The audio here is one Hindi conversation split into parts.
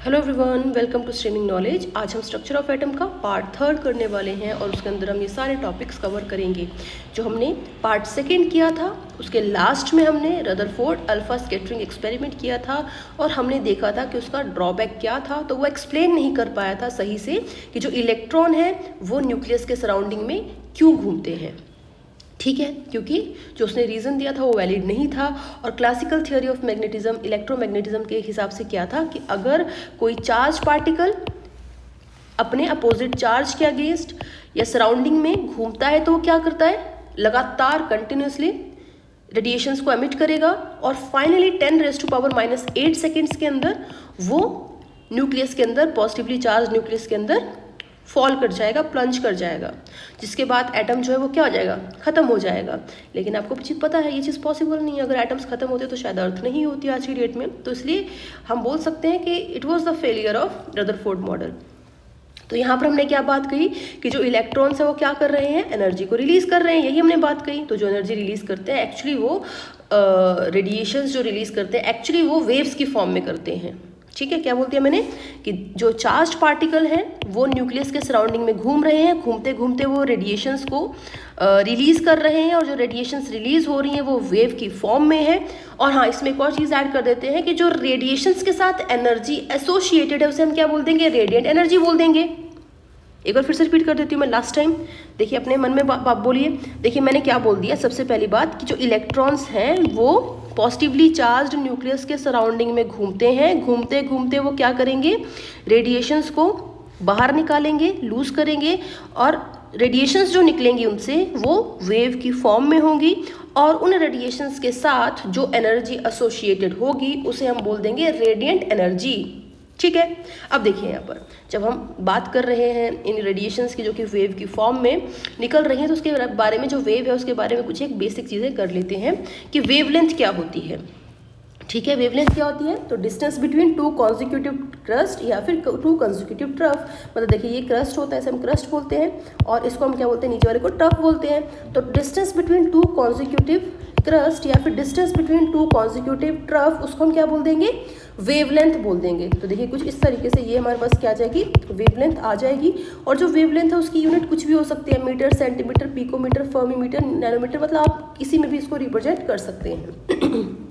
Hello everyone, welcome to streaming knowledge. आज हम स्ट्रक्चर ऑफ एटम का पार्ट थर्ड करने वाले हैं और उसके अंदर हम ये सारे टॉपिक्स कवर करेंगे जो हमने पार्ट सेकेंड किया था। उसके लास्ट में हमने रदरफोर्ड अल्फा स्कैटरिंग एक्सपेरिमेंट किया था और हमने देखा था कि उसका ड्रॉबैक क्या था। तो वो एक्सप्लेन नहीं कर पाया था सही से कि जो इलेक्ट्रॉन है वो न्यूक्लियस के सराउंडिंग में क्यों घूमते हैं। ठीक है, क्योंकि जो उसने रीज़न दिया था वो वैलिड नहीं था। और classical theory of magnetism, electromagnetism के हिसाब से क्या था कि अगर कोई चार्ज पार्टिकल अपने अपोजिट चार्ज के अगेंस्ट या सराउंडिंग में घूमता है तो वो क्या करता है, लगातार कंटिन्यूसली रेडिएशंस को एमिट करेगा और फाइनली 10⁻⁻8 सेकेंड्स के अंदर वो न्यूक्लियस के अंदर, पॉजिटिवली चार्ज न्यूक्लियस के अंदर फॉल कर जाएगा, प्लंज कर जाएगा, जिसके बाद एटम जो है वो क्या हो जाएगा, ख़त्म हो जाएगा। लेकिन आपको चीज़ पता है ये चीज़ पॉसिबल नहीं है। अगर एटम्स ख़त्म होते तो शायद अर्थ नहीं होती आज की डेट में। तो इसलिए हम बोल सकते हैं कि it was the failure of Rutherford model. तो यहाँ पर हमने क्या बात कही कि जो इलेक्ट्रॉन्स है वो क्या कर रहे हैं, एनर्जी को रिलीज़ कर रहे हैं, यही हमने बात कही। तो जो एनर्जी रिलीज़ करते हैं एक्चुअली वो रेडिएशंस जो रिलीज़ करते हैं एक्चुअली वो वेव्स की फॉर्म में करते हैं। ठीक है, क्या बोलती है मैंने कि जो चार्ज पार्टिकल हैं वो न्यूक्लियस के सराउंडिंग में घूम रहे हैं, घूमते घूमते वो रेडिएशंस को रिलीज़ कर रहे हैं और जो रेडिएशंस रिलीज़ हो रही हैं वो वेव की फॉर्म में है। और हाँ, इसमें एक और चीज़ ऐड कर देते हैं कि जो रेडिएशंस के साथ एनर्जी एसोसिएटेड है उसे हम क्या बोल देंगे, रेडिएंट एनर्जी बोल देंगे। एक बार फिर से रिपीट कर देती हूँ मैं लास्ट टाइम। देखिए अपने मन में बात बोलिए। देखिए मैंने क्या बोल दिया, सबसे पहली बात कि जो इलेक्ट्रॉन्स हैं वो पॉजिटिवली चार्ज न्यूक्लियस के सराउंडिंग में घूमते हैं, घूमते घूमते वो क्या करेंगे, रेडिएशंस को बाहर निकालेंगे, लूज करेंगे और रेडिएशंस जो निकलेंगी उनसे वो वेव की फॉर्म में होंगी और उन रेडिएशंस के साथ जो एनर्जी एसोसिएटेड होगी उसे हम बोल देंगे रेडिएंट एनर्जी। ठीक है, अब देखिए यहाँ पर जब हम बात कर रहे हैं इन रेडिएशंस की जो कि वेव की फॉर्म में निकल रही हैं तो उसके बारे में, जो वेव है उसके बारे में कुछ एक बेसिक चीज़ें कर लेते हैं कि वेवलेंथ क्या होती है। ठीक है, वेवलेंथ क्या होती है, तो distance between two consecutive crust या फिर टू कॉन्जिक्यूटिव ट्रफ। मतलब देखिए ये क्रस्ट होता है, इसे हम क्रस्ट बोलते हैं और इसको हम क्या बोलते हैं, नीचे वाले को ट्रफ बोलते हैं। तो distance between two consecutive crust या फिर distance between two consecutive trough, उसको हम क्या बोल देंगे, वेवलेंथ बोल देंगे। तो देखिए कुछ इस तरीके से ये हमारे पास क्या आ जाएगी, वेवलेंथ आ जाएगी। और जो वेवलेंथ है उसकी यूनिट कुछ भी हो सकती है, metre, centimetre, picometre, fermimetre, nanometre, मतलब आप किसी में भी इसको रिप्रेजेंट कर सकते हैं।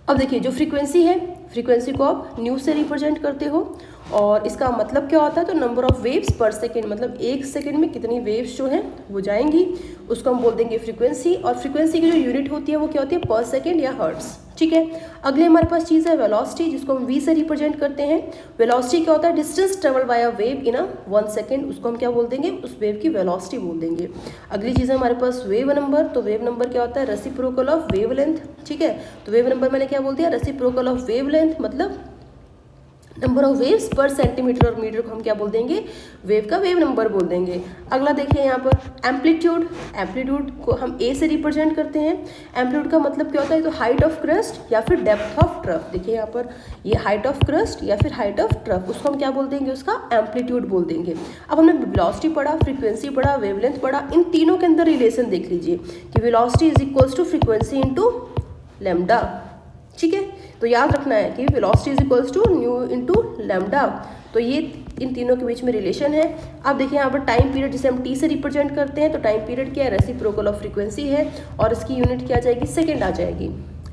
अब देखिए जो फ्रीक्वेंसी है, फ्रीक्वेंसी को आप न्यू से रिप्रेजेंट करते हो और इसका मतलब क्या होता है, तो नंबर ऑफ वेव्स पर सेकेंड, मतलब एक सेकेंड में कितनी वेव्स जो हैं वो जाएंगी उसको हम बोल देंगे फ्रीक्वेंसी। और फ्रीक्वेंसी की जो यूनिट होती है वो क्या होती है, पर सेकेंड या हर्ट्स। ठीक है, अगले हमारे पास चीज़ है वेलोसिटी, जिसको हम वी से रिप्रेजेंट करते हैं। वेलोसिटी क्या होता है, distance travel by a wave in 1 second, उसको हम क्या बोल देंगे, उस वेव की वेलोसिटी बोल देंगे। अगली चीज़ है हमारे पास वेव नंबर। तो वेव नंबर क्या होता है, रेसिप्रोकल ऑफ वेवलेंथ। ठीक है, तो वेव नंबर मैंने क्या बोल दिया, रेसिप्रोकल ऑफ वेवलेंथ, मतलब नंबर ऑफ वेव्स पर सेंटीमीटर और मीटर को हम क्या बोल देंगे, वेव का वेव नंबर बोल देंगे। अगला देखिए यहाँ पर एम्पलीट्यूड, एम्पलीट्यूड को हम ए से रिप्रेजेंट करते हैं। एम्पलीट्यूड का मतलब क्या होता है, तो हाइट ऑफ क्रस्ट या फिर डेप्थ ऑफ ट्रफ। देखिए यहाँ पर ये हाइट ऑफ क्रस्ट या फिर हाइट ऑफ ट्रफ, उसको हम क्या बोल देंगे, उसका एम्पलीट्यूड बोल देंगे। अब हमने वेलोसिटी पढ़ा, फ्रीक्वेंसी पढ़ा, वेवलेंथ पढ़ा, इन तीनों के अंदर रिलेशन देख लीजिए कि velocity is equals to frequency into lambda. ठीक है, तो याद रखना है कि velocity is equals to nu into lambda. तो ये इन तीनों के बीच में रिलेशन है। अब देखिए यहाँ पर टाइम पीरियड, जिसे हम टी से रिप्रेजेंट करते हैं, तो टाइम पीरियड क्या है, रेसिप्रोकल ऑफ फ्रीक्वेंसी है और इसकी यूनिट क्या आ जाएगी, सेकेंड आ जाएगी।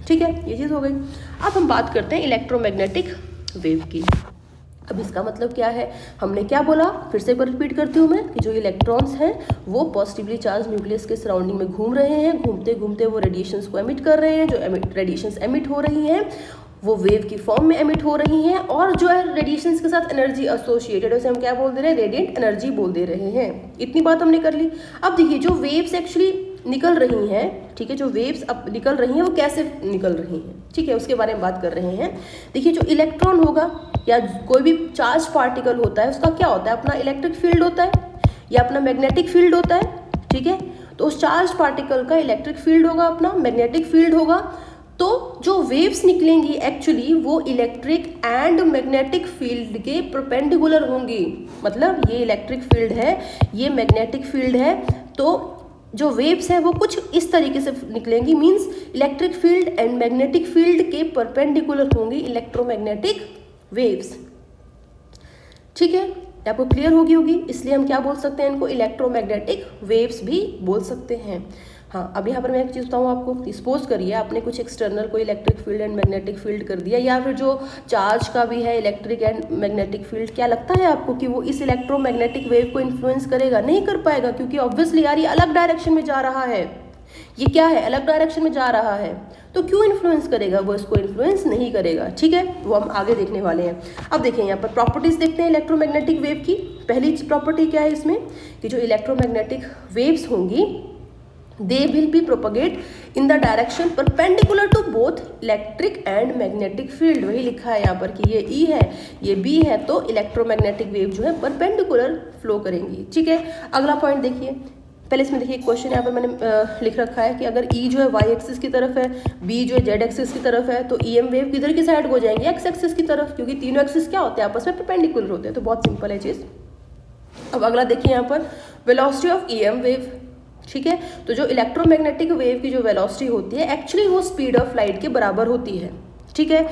ठीक है, ये चीज़ हो गई। अब हम बात करते हैं इलेक्ट्रोमैग्नेटिक वेव की। अब इसका मतलब क्या है, हमने क्या बोला, फिर से एक बार रिपीट करती हूँ मैं कि जो इलेक्ट्रॉन्स हैं वो पॉजिटिवली चार्ज न्यूक्लियस के सराउंडिंग में घूम रहे हैं, घूमते घूमते वो रेडिएशंस को एमिट कर रहे हैं। जो रेडिएशंस एमिट हो रही हैं वो वेव की फॉर्म में एमिट हो रही हैं और जो है रेडिएशंस के साथ एनर्जी एसोसिएटेड है उसे हम क्या बोल दे रहे हैं, रेडिएंट एनर्जी बोल दे रहे हैं। इतनी बात हमने कर ली। अब देखिए जो वेव्स एक्चुअली निकल रही हैं, ठीक है, जो वेव्स अब निकल रही हैं वो कैसे निकल रही हैं, ठीक है, उसके बारे में बात कर रहे हैं। देखिए जो इलेक्ट्रॉन होगा या कोई भी चार्ज पार्टिकल होता है उसका क्या होता है, अपना इलेक्ट्रिक फील्ड होता है या अपना मैग्नेटिक फील्ड होता है। ठीक है, तो उस चार्ज पार्टिकल का इलेक्ट्रिक फील्ड होगा, अपना मैग्नेटिक फील्ड होगा। तो जो वेव्स निकलेंगी एक्चुअली वो इलेक्ट्रिक एंड मैग्नेटिक फील्ड के परपेंडिकुलर होंगी। मतलब ये इलेक्ट्रिक फील्ड है, ये मैग्नेटिक फील्ड है, तो जो वेव्स हैं वो कुछ इस तरीके से निकलेंगी, means electric field and magnetic field के परपेंडिकुलर होंगी इलेक्ट्रोमैग्नेटिक वेव्स। ठीक है, आपको क्लियर होगी, इसलिए हम क्या बोल सकते हैं इनको, इलेक्ट्रोमैग्नेटिक वेव्स भी बोल सकते हैं। हाँ, अब यहाँ पर मैं एक चीज़ बताऊँ आपको, सपोज करिए आपने कुछ एक्सटर्नल कोई electric field and magnetic field कर दिया, या फिर जो चार्ज का भी है इलेक्ट्रिक एंड मैग्नेटिक फील्ड, क्या लगता है आपको कि वो इस इलेक्ट्रोमैग्नेटिक वेव को इन्फ्लुएंस करेगा? नहीं कर पाएगा, क्योंकि ऑब्वियसली यार ये अलग डायरेक्शन में जा रहा है, ये क्या है, अलग डायरेक्शन में जा रहा है, तो क्यों इन्फ्लुएंस करेगा? वो इसको इन्फ्लुएंस नहीं करेगा। ठीक है, वो हम आगे देखने वाले हैं। अब देखिए यहाँ पर प्रॉपर्टीज देखते हैं इलेक्ट्रोमैग्नेटिक वेव की। पहली प्रॉपर्टी क्या है इसमें, कि जो इलेक्ट्रोमैग्नेटिक वेव्स होंगी they will be propagate in the direction perpendicular to both electric and magnetic field। वही लिखा है यहाँ पर कि ये E है, ये B है, तो इलेक्ट्रोमैग्नेटिक वेव जो है परपेंडिकुलर फ्लो करेंगी। ठीक है, अगला पॉइंट देखिए, पहले इसमें देखिए क्वेश्चन यहाँ पर मैंने लिख रखा है कि अगर E जो है y एक्सिस की तरफ है, B जो है z एक्सिस की तरफ है, तो EM वेव किधर की साइड हो जाएंगे, x एक्सिस की तरफ, क्योंकि तीनों एक्सिस क्या होते हैं, आपस में परपेंडिकुलर होते हैं। तो बहुत सिंपल है चीज़। अब अगला देखिए यहाँ पर वेलोसिटी ऑफ EM वेव। ठीक है, तो जो इलेक्ट्रोमैग्नेटिक वेव की जो वेलोसिटी होती है एक्चुअली वो स्पीड ऑफ लाइट के बराबर होती है। ठीक है,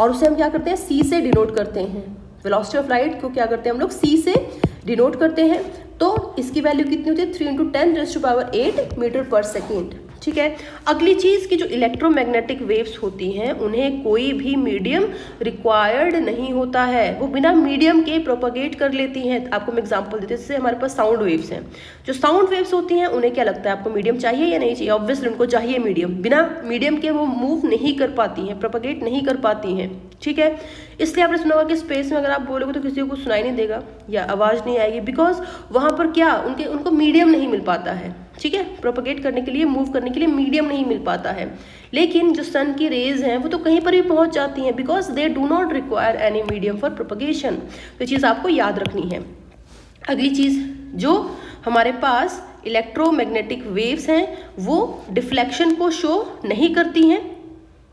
और उसे हम क्या करते हैं, c से डिनोट करते हैं। वेलोसिटी ऑफ लाइट को क्या करते हैं हम लोग, c से डिनोट करते हैं। तो इसकी वैल्यू कितनी होती है, 3 × 10⁸ मीटर पर सेकेंड। ठीक है, अगली चीज़ की जो इलेक्ट्रोमैग्नेटिक वेव्स होती हैं उन्हें कोई भी मीडियम रिक्वायर्ड नहीं होता है, वो बिना मीडियम के प्रोपगेट कर लेती हैं। आपको मैं एग्जांपल देती हूँ, जैसे हमारे पास साउंड वेव्स हैं। जो साउंड वेव्स होती हैं उन्हें क्या लगता है आपको, मीडियम चाहिए या नहीं चाहिए? ऑब्वियसली उनको चाहिए मीडियम, बिना मीडियम के वो मूव नहीं कर पाती हैं, प्रोपगेट नहीं कर पाती हैं। ठीक है, इसलिए आपने सुना होगा कि स्पेस में अगर आप बोलोगे तो किसी को कुछ सुनाई नहीं देगा या आवाज़ नहीं आएगी, बिकॉज वहाँ पर क्या उनको मीडियम नहीं मिल पाता है। ठीक है, प्रोपगेट करने के लिए, मूव करने के लिए मीडियम नहीं मिल पाता है। लेकिन जो सन की रेज हैं वो तो कहीं पर भी पहुंच जाती हैं, because they do not require any medium for propagation. तो चीज़ आपको याद रखनी है। अगली चीज़, जो हमारे पास इलेक्ट्रोमैग्नेटिक वेव्स हैं वो डिफ्लेक्शन को शो नहीं करती हैं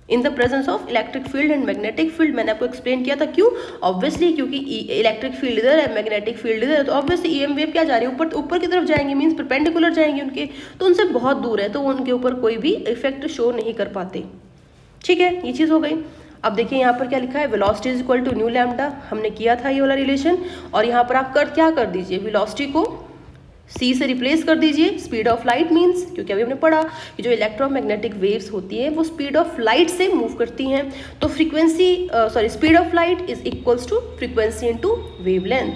in the presence of electric field and magnetic field. मैंने आपको एक्सप्लेन किया था क्यों, ऑब्वियसली क्योंकि इलेक्ट्रिक फील्ड इधर है, मैग्नेटिक फील्ड इधर है, तो ऑब्वियसली ईएम वेव क्या जा रही है, ऊपर की तरफ जाएंगे, मीन्स परपेंडिकुलर जाएंगे उनके, तो उनसे बहुत दूर है, तो वो उनके ऊपर कोई भी इफेक्ट शो नहीं कर पाते। ठीक है, ये चीज़ हो गई। अब देखिए यहाँ पर क्या लिखा है, velocity is equal to nu lambda, हमने किया था ये वाला रिलेशन, और यहाँ पर आप क्या कर दीजिए, वेलोसिटी को c से रिप्लेस कर दीजिए स्पीड ऑफ लाइट मीन्स, क्योंकि अभी हमने पढ़ा कि जो इलेक्ट्रोमैग्नेटिक वेव्स होती हैं वो स्पीड ऑफ लाइट से मूव करती हैं, तो speed of light is equals to frequency into wavelength.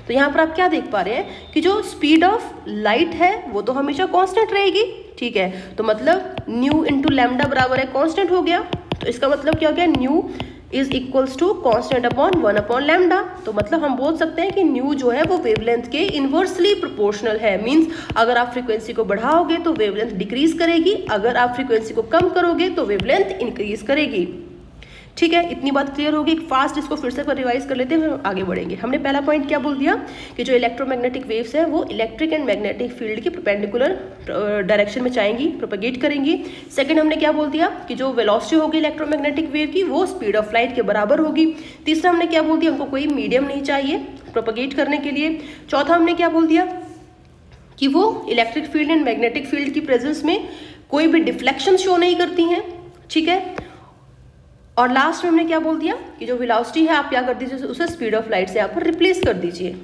तो यहाँ पर आप क्या देख पा रहे हैं कि जो स्पीड ऑफ लाइट है वो तो हमेशा कांस्टेंट रहेगी। ठीक है, तो मतलब न्यू इंटू लैम्डा बराबर है कांस्टेंट हो गया, तो इसका मतलब क्या हो गया, nu is equals to constant upon 1 upon lambda. तो मतलब हम बोल सकते हैं कि न्यू जो है वो वेवलेंथ के इन्वर्सली प्रोपोर्शनल है, मींस अगर आप फ्रीक्वेंसी को बढ़ाओगे तो वेवलेंथ डिक्रीज करेगी, अगर आप फ्रीक्वेंसी को कम करोगे तो वेवलेंथ इंक्रीज करेगी। ठीक है, इतनी बात क्लियर होगी। फास्ट इसको फिर से रिवाइज कर लेते हैं, हम आगे बढ़ेंगे। हमने पहला पॉइंट क्या बोल दिया कि जो इलेक्ट्रोमैग्नेटिक वेव्स है वो इलेक्ट्रिक एंड मैग्नेटिक फील्ड की परपेंडिकुलर डायरेक्शन में जाएंगी, प्रोपगेट करेंगी। सेकंड हमने क्या बोल दिया कि जो वेलोसिटी होगी इलेक्ट्रोमैग्नेटिक वेव की वो स्पीड ऑफ लाइट के बराबर होगी। तीसरा हमने क्या बोल दिया, उनको कोई मीडियम नहीं चाहिए प्रोपगेट करने के लिए। चौथा हमने क्या बोल दिया कि वो electric field and magnetic field की प्रेजेंस में कोई भी डिफ्लेक्शन शो नहीं करती हैं। ठीक है, और लास्ट में हमने क्या बोल दिया कि जो वेलोसिटी है आप क्या कर दीजिए, उसे स्पीड ऑफ लाइट से यहाँ पर रिप्लेस कर दीजिए,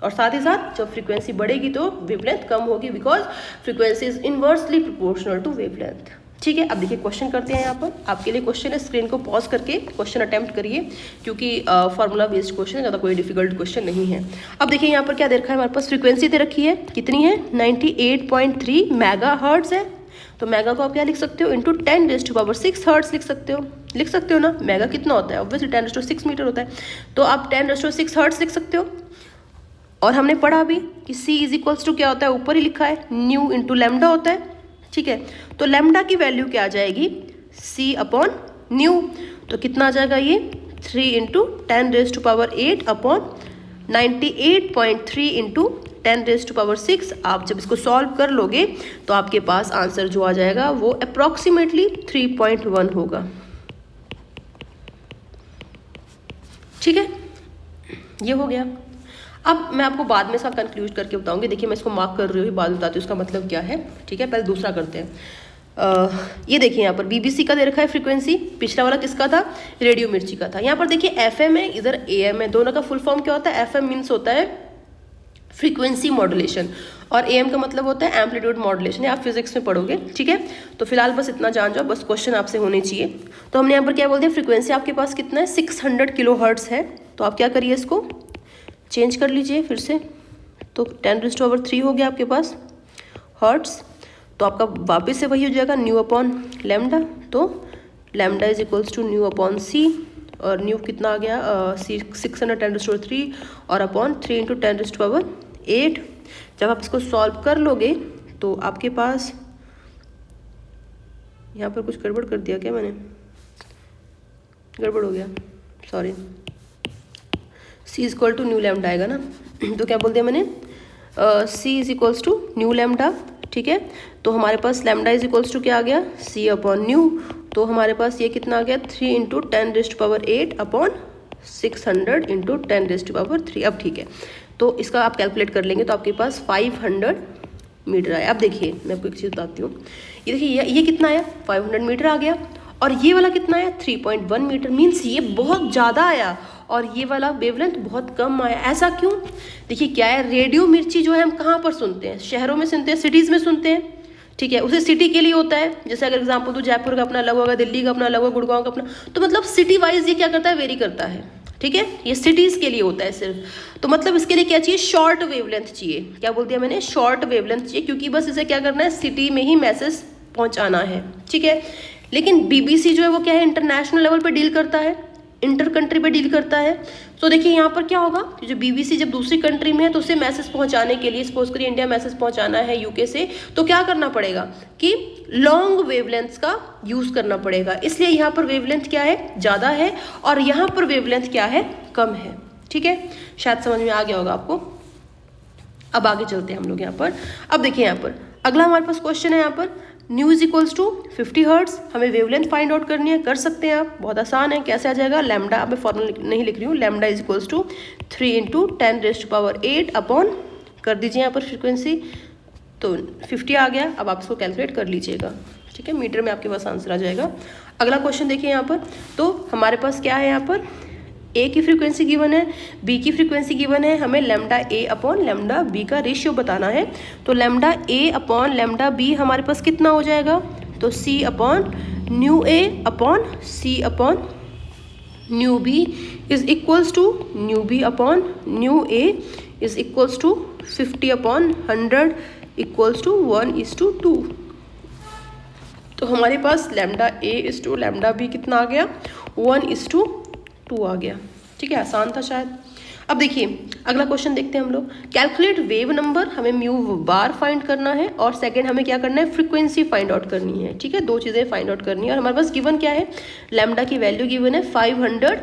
और साथ ही साथ जब फ्रीक्वेंसी बढ़ेगी तो वेवलेंथ कम होगी, because frequency is inversely proportional to wavelength. ठीक है, अब देखिए क्वेश्चन करते हैं। यहाँ पर आपके लिए क्वेश्चन है, स्क्रीन को पॉज करके क्वेश्चन अटेम्प्ट करिए, क्योंकि फार्मूला बेस्ड क्वेश्चन है, ज़्यादा कोई डिफिकल्ट क्वेश्चन नहीं है। अब देखिए यहाँ पर क्या दे रखा है, हमारे पास फ्रीक्वेंसी दे रखी है, कितनी है, 98.3 मेगाहर्ट्ज है। तो मेगा को आप क्या लिख सकते हो, इंटू 10⁶ हर्ट्ज लिख सकते हो ना। मेगा कितना होता है, ऑब्वियसली 10⁶ मीटर होता है, तो आप 10⁶ हर्ट्ज लिख सकते हो। और हमने पढ़ा भी कि c इज इक्वल्स टू क्या होता है, ऊपर ही लिखा है, न्यू इंटू लैम्डा होता है। ठीक है, तो लैम्डा की वैल्यू क्या आ जाएगी, c अपॉन न्यू, तो कितना आ जाएगा ये 3 × 10⁸ अपॉन 98.3 × 10⁶। आप जब इसको सॉल्व कर लोगे तो आपके पास आंसर जो आ जाएगा वो अप्रॉक्सीमेटली 3.1 होगा। ठीक है, ये हो गया। अब मैं आपको बाद में इसका कंक्लूड करके बताऊंगी। देखिए मैं इसको मार्क कर रही हूँ, बाद में बताती हूँ इसका मतलब क्या है। ठीक है, पहले दूसरा करते हैं। ये देखिए यहाँ पर BBC का दे रखा है फ्रीक्वेंसी, पिछला वाला किसका था, रेडियो मिर्ची का था। यहाँ पर देखिए FM है, इधर AM है, दोनों का फुल फॉर्म क्या होता है, FM मीन्स होता है फ्रीक्वेंसी मॉड्यूलेशन और AM का मतलब होता है एम्पलीट्यूड मॉड्यूलेशन, आप फिजिक्स में पढ़ोगे, ठीक है। तो फिलहाल बस इतना जान जाओ, बस क्वेश्चन आपसे होने चाहिए। तो हमने यहाँ पर क्या बोल दिया, फ्रीक्वेंसी आपके पास कितना है, 600 किलोहर्ट्ज़ है। तो आप क्या करिए, इसको चेंज कर लीजिए फिर से, तो 10⁻³ हो गया आपके पास हर्ट्स। तो आपका वापस से वही हो जाएगा न्यू अपॉन लैम्डा, तो lambda is equals to nu upon c, और न्यू कितना आ गया, 610⁻³ और अपॉन 3 × 10⁸। जब आप इसको सॉल्व कर लोगे तो आपके पास, यहाँ पर कुछ गड़बड़ कर दिया क्या मैंने, गड़बड़ हो गया, sorry, C is equal to nu lambda आएगा ना। तो क्या बोल दिया मैंने, C is equals to nu lambda, ठीक है। तो हमारे पास लैम्डा इज इक्वल्स टू क्या आ गया, C अपॉन न्यू। तो हमारे पास ये कितना आ गया, 3 × 10⁸ अपॉन 600 × 10⁻3। अब ठीक है, तो इसका आप कैलकुलेट कर लेंगे तो आपके पास 500 मीटर आया। अब देखिए मैं आपको एक चीज़ बताती हूँ, ये देखिए ये कितना आया, 500 मीटर आ गया, और ये वाला कितना आया, 3.1 मीटर, मीन्स ये बहुत ज़्यादा आया और ये वाला वेवलेंथ बहुत कम आया। ऐसा क्यों, देखिए क्या है, रेडियो मिर्ची जो है हम कहाँ पर सुनते हैं, शहरों में सुनते हैं, सिटीज़ में सुनते हैं, ठीक है। उसे सिटी के लिए होता है, जैसे अगर एग्जाम्पल तो जयपुर का अपना अलग होगा, दिल्ली का अपना अलग होगा, गुड़गांव का अपना, तो मतलब सिटी वाइज ये क्या करता है, वेरी करता है, ठीक है। ये सिटीज़ के लिए होता है सिर्फ। तो मतलब इसके लिए क्या चाहिए, शॉर्ट वेवलेंथ चाहिए। क्या बोल दिया मैंने, शॉर्ट वेवलेंथ चाहिए, क्योंकि बस इसे क्या करना है, सिटी में ही मैसेज पहुंचाना है, ठीक है। लेकिन BBC जो है वो क्या है, इंटरनेशनल लेवल पे डील करता है, इंटर कंट्री पे डील करता है। तो देखिए यहाँ पर क्या होगा, जो BBC जब दूसरी कंट्री में है तो उसे मैसेज पहुंचाने के लिए, सपोज करिए इंडिया मैसेज पहुंचाना है UK से, तो क्या करना पड़ेगा कि लॉन्ग वेवलेंथ का यूज करना पड़ेगा। इसलिए यहाँ पर वेवलेंथ क्या है, ज़्यादा है, और यहाँ पर वेवलेंथ क्या है, कम है, ठीक है। शायद समझ में आ गया होगा आपको। अब आगे चलते हैं हम लोग यहाँ पर। अब देखिए यहाँ पर अगला हमारे पास क्वेश्चन है, यहाँ पर nu is equals to 50 hertz, हमें वेवलेंथ फाइंड आउट करनी है, कर सकते हैं आप, बहुत आसान है। कैसे आ जाएगा, लैम्डा, अब मैं फॉर्मूला नहीं लिख रही हूँ, lambda is equals to 3 × 10⁸ upon, कर दीजिए यहाँ पर फ्रीक्वेंसी, तो 50 आ गया। अब आप इसको कैलकुलेट कर लीजिएगा, ठीक है, मीटर में आपके पास आंसर आ जाएगा। अगला क्वेश्चन देखिए यहाँ पर, तो हमारे पास क्या है, यहाँ पर A की फ्रीक्वेंसी गिवन है, B की फ्रीक्वेंसी गिवन है, हमें lambda A upon lambda B का रेशियो बताना है। तो lambda A upon lambda B हमारे पास कितना हो जाएगा, तो C upon nu A upon C upon nu B is equals to nu B upon nu A is equals to 50 upon 100 equals to 1:2। तो हमारे पास lambda A is to lambda B कितना आ गया, 1:2 आ गया, ठीक है, आसान था शायद। अब देखिए अगला क्वेश्चन देखते हैं हम लोग, कैलकुलेट वेव नंबर, हमें म्यू बार फाइंड करना है, और सेकंड हमें क्या करना है, फ्रीक्वेंसी फाइंड आउट करनी है, ठीक है, दो चीज़ें फाइंड आउट करनी है। और हमारे पास गिवन क्या है, लैम्डा की वैल्यू गिवन है 500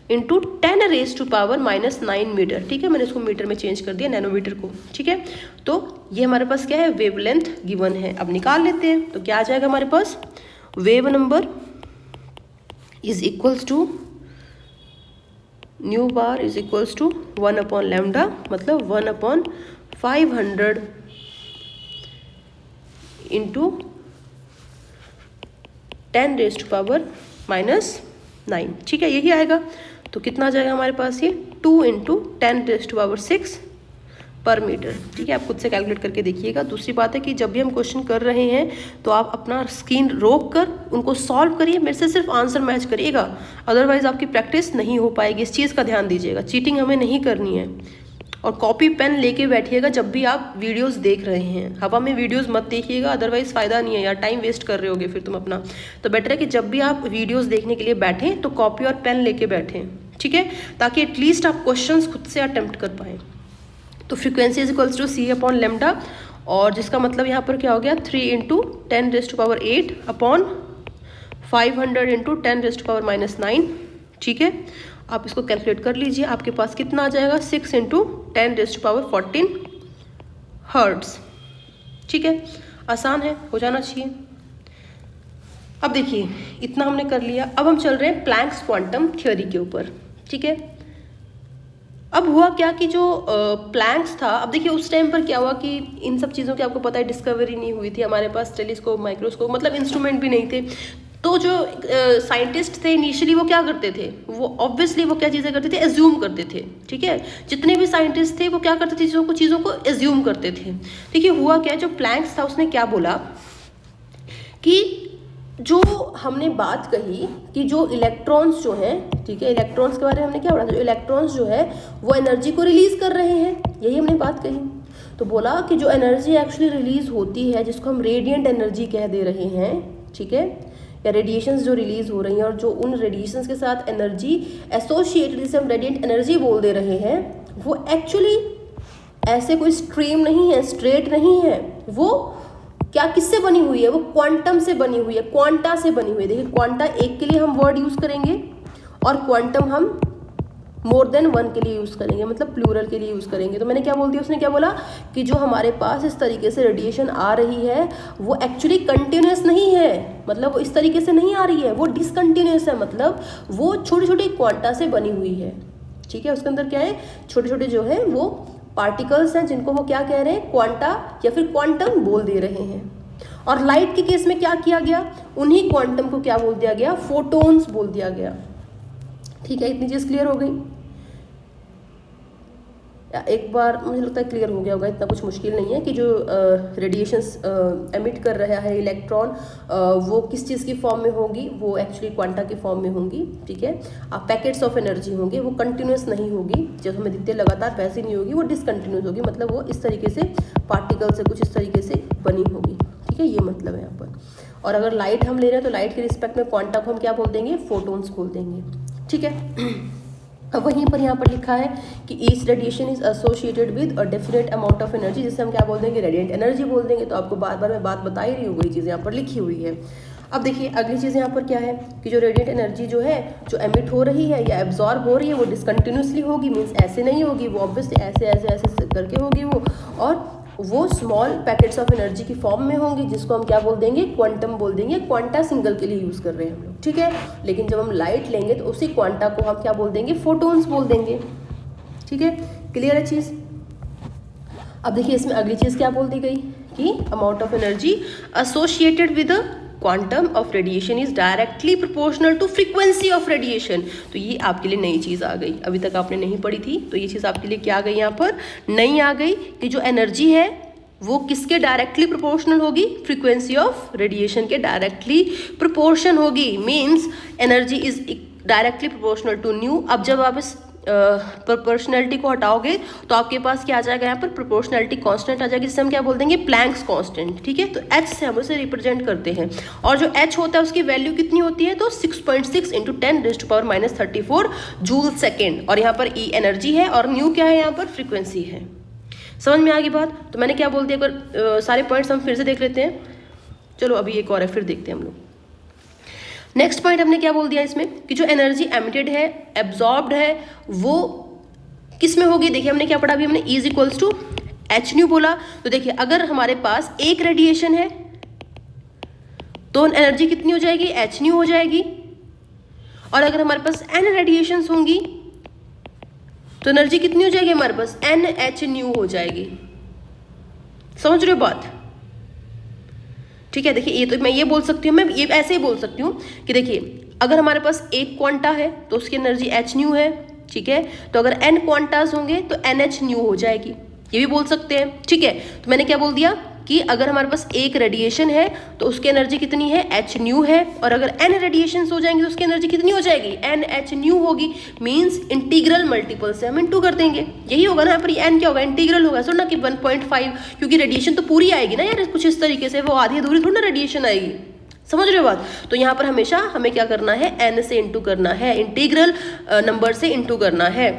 × 10⁻⁻9 मीटर, ठीक है, मैंने इसको मीटर में चेंज कर दिया, नैनोमीटर को, ठीक है। तो ये हमारे पास क्या है, वेवलेंथ गिवन है। अब निकाल लेते हैं, तो क्या आ जाएगा हमारे पास, wave number is equals to nu bar is equals to 1 upon lambda, मतलब 1 अपॉन 500 इंटू 10⁻⁹, ठीक है, यही आएगा। तो कितना आ जाएगा हमारे पास, ये 2 × 10⁻6 पर मीटर, ठीक है। आप खुद से कैलकुलेट करके देखिएगा। दूसरी बात है कि जब भी हम क्वेश्चन कर रहे हैं तो आप अपना स्क्रीन रोक कर उनको सॉल्व करिए, मेरे से सिर्फ आंसर मैच करिएगा, अदरवाइज आपकी प्रैक्टिस नहीं हो पाएगी। इस चीज़ का ध्यान दीजिएगा, चीटिंग हमें नहीं करनी है। और कॉपी पेन लेके बैठिएगा जब भी आप वीडियोस देख रहे हैं, हवा में वीडियोस मत देखिएगा, अदरवाइज फ़ायदा नहीं है यार, टाइम वेस्ट कर रहे होगे फिर तुम अपना। तो बेटर है कि जब भी आप वीडियोस देखने के लिए बैठें तो कॉपी और पेन लेके बैठें, ठीक है, ताकि एटलीस्ट आप क्वेश्चंस खुद से अटेम्प्ट कर पाएँ। तो frequency is equals to C upon lambda, और जिसका मतलब यहाँ पर क्या हो गया, 3 × 10⁸ अपॉन 500 × 10⁻⁹, ठीक है। आप इसको कैलकुलेट कर लीजिए, आपके पास कितना आ जाएगा, 6 × 10⁻14 हर्ट्ज़, ठीक है, आसान है, हो जाना चाहिए। अब देखिए इतना हमने कर लिया, अब हम चल रहे हैं प्लैंक्स क्वांटम थ्योरी के ऊपर, ठीक है। अब हुआ क्या कि जो प्लैंक्स था, अब देखिए उस टाइम पर क्या हुआ कि इन सब चीज़ों की आपको पता है डिस्कवरी नहीं हुई थी, हमारे पास टेलीस्कोप, माइक्रोस्कोप, मतलब इंस्ट्रूमेंट भी नहीं थे। तो जो साइंटिस्ट थे इनिशियली वो क्या करते थे, वो ऑब्वियसली वो क्या चीज़ें करते थे, एज्यूम करते थे। ठीक है, जितने भी साइंटिस्ट थे वो क्या करते थे, चीज़ों को एज्यूम करते थे। देखिए हुआ क्या, जो प्लैंक्स था उसने क्या बोला कि जो हमने बात कही कि जो इलेक्ट्रॉन्स जो हैं, ठीक है, इलेक्ट्रॉन्स के बारे में हमने क्या पढ़ा, जो इलेक्ट्रॉन्स जो है वो एनर्जी को रिलीज कर रहे हैं, यही हमने बात कही। तो बोला कि जो एनर्जी एक्चुअली रिलीज होती है जिसको हम रेडिएंट एनर्जी कह दे रहे हैं, ठीक है, या रेडिएशंस जो रिलीज हो रही हैं और जो उन रेडिएशंस के साथ एनर्जी एसोसिएटेड, जिसे हम रेडिएंट एनर्जी बोल दे रहे हैं, वो एक्चुअली ऐसे कोई स्ट्रीम नहीं है, स्ट्रेट नहीं है, वो क्या किससे बनी हुई है, वो क्वांटम से बनी हुई है, क्वांटा से बनी हुई है। देखिए क्वांटा एक के लिए हम वर्ड यूज करेंगे और क्वांटम हम मोर देन वन के लिए यूज करेंगे, मतलब प्लूरल के लिए यूज करेंगे। तो मैंने क्या बोल दिया, उसने क्या बोला कि जो हमारे पास इस तरीके से रेडिएशन आ रही है वो एक्चुअली कंटिन्यूस नहीं है, मतलब वो इस तरीके से नहीं आ रही है, वो डिसकंटिन्यूस है, मतलब वो छोटे छोटे क्वांटा से बनी हुई है। ठीक है, उसके अंदर क्या है, छोटे छोटे जो है वो पार्टिकल्स हैं जिनको वो क्या कह रहे हैं, क्वांटा या फिर क्वांटम बोल दे रहे हैं। और लाइट के केस में क्या किया गया, उन्हीं क्वांटम को क्या बोल दिया गया, फोटोन्स बोल दिया गया। ठीक है, इतनी चीज क्लियर हो गई। एक बार मुझे लगता है क्लियर हो गया होगा, इतना कुछ मुश्किल नहीं है कि जो रेडिएशंस एमिट कर रहा है इलेक्ट्रॉन वो किस चीज़ की फॉर्म में होगी, वो एक्चुअली क्वांटा की फॉर्म में होंगी। ठीक है, पैकेट्स ऑफ एनर्जी होंगे, वो कंटिन्यूस नहीं होगी, जब हमें दिखते लगातार वैसे नहीं होगी, वो डिसकंटिन्यूस होगी, मतलब वो इस तरीके से पार्टिकल से कुछ इस तरीके से बनी होगी। ठीक है, ये मतलब है यहाँ पर। और अगर लाइट हम ले रहे हैं तो लाइट के रिस्पेक्ट में क्वांटा को हम क्या बोल देंगे, फोटोन्स बोल देंगे। ठीक है, अब वहीं पर यहाँ पर लिखा है कि each radiation is associated with a definite amount of energy, जिसे हम क्या बोल देंगे, रेडिएंट एनर्जी बोल देंगे। तो आपको बार बार मैं बात बता ही रही हूँ, वही चीज़ यहाँ पर लिखी हुई है। अब देखिए अगली चीज़ यहाँ पर क्या है कि जो रेडिएंट एनर्जी जो है जो एमिट हो रही है या एब्जॉर्ब हो रही है वो डिसकंटिन्यूसली होगी, मीन्स ऐसे नहीं होगी, वो ऑब्वियसली ऐसे ऐसे ऐसे करके होगी वो, और वो स्मॉल पैकेट्स ऑफ एनर्जी की फॉर्म में होंगी, जिसको हम क्या बोल देंगे, क्वांटम बोल देंगे। क्वांटा सिंगल के लिए यूज कर रहे हैं हम लोग। ठीक है, लेकिन जब हम लाइट लेंगे तो उसी क्वांटा को हम क्या बोल देंगे, फोटोन्स बोल देंगे। ठीक है, क्लियर है चीज। अब देखिए इसमें अगली चीज क्या बोल दी गई कि amount of energy associated with quantum of radiation is directly proportional to frequency of radiation. तो ये आपके लिए नई चीज़ आ गई, अभी तक आपने नहीं पढ़ी थी, तो ये चीज़ आपके लिए क्या आ गई, यहाँ पर नई आ गई कि जो एनर्जी है वो किसके डायरेक्टली प्रोपोर्शनल होगी, फ्रीक्वेंसी ऑफ रेडिएशन के डायरेक्टली प्रोपोर्शन होगी। Means energy is directly proportional to nu. अब जब आप इस प्रोपोर्शनैलिटी को हटाओगे तो आपके पास क्या आ जाएगा, यहाँ पर प्रोपोर्शनैलिटी कांस्टेंट आ जाएगी, जिसे हम क्या बोल देंगे, प्लैंक्स कांस्टेंट। ठीक है, तो एच से हम उसे रिप्रेजेंट करते हैं, और जो एच होता है उसकी वैल्यू कितनी होती है, तो 6.6 × 10⁻⁻34 जूल सेकेंड। और यहाँ पर ई एनर्जी है और न्यू क्या है, यहाँ पर फ्रीक्वेंसी है। समझ में आ गई बात। तो मैंने क्या बोल दिया, अगर सारे पॉइंट्स हम फिर से देख लेते हैं। चलो अभी एक और है, फिर देखते हैं हम लोग। नेक्स्ट पॉइंट हमने क्या बोल दिया इसमें कि जो एनर्जी एमिटेड है, एब्जॉर्ब्ड है, वो किस में होगी। देखिए हमने क्या पढ़ा अभी, हमने E = h न्यू बोला। तो देखिए अगर हमारे पास एक रेडिएशन है तो एनर्जी कितनी हो जाएगी, h न्यू हो जाएगी। और अगर हमारे पास n रेडिएशंस होंगी तो एनर्जी कितनी हो जाएगी हमारे पास, NH न्यू हो जाएगी। समझ रहे हो बात। ठीक है, देखिए ये तो मैं ये बोल सकती हूँ, मैं ये ऐसे ही बोल सकती हूँ कि देखिए अगर हमारे पास एक क्वांटा है तो उसकी एनर्जी h न्यू है। ठीक है, तो अगर n क्वांटास होंगे तो NH न्यू हो जाएगी, ये भी बोल सकते हैं। ठीक है, तो मैंने क्या बोल दिया कि अगर हमारे पास एक रेडिएशन है तो उसकी एनर्जी कितनी है, h न्यू है। और अगर n रेडिएशंस हो जाएंगे तो उसकी एनर्जी कितनी हो जाएगी, NH न्यू होगी। मींस इंटीग्रल मल्टीपल से हम इंटू कर देंगे, यही होगा ना। यहाँ पर n क्या होगा, इंटीग्रल होगा। सुन ना कि 1.5, क्योंकि रेडिएशन तो पूरी आएगी ना यार, कुछ इस तरीके से, वो आधी अधूरी थोड़ी ना रेडिएशन आएगी। समझ रहे हो बात। तो यहाँ पर हमेशा हमें क्या करना है, n से इंटू करना है, इंटीग्रल नंबर से इंटू करना है।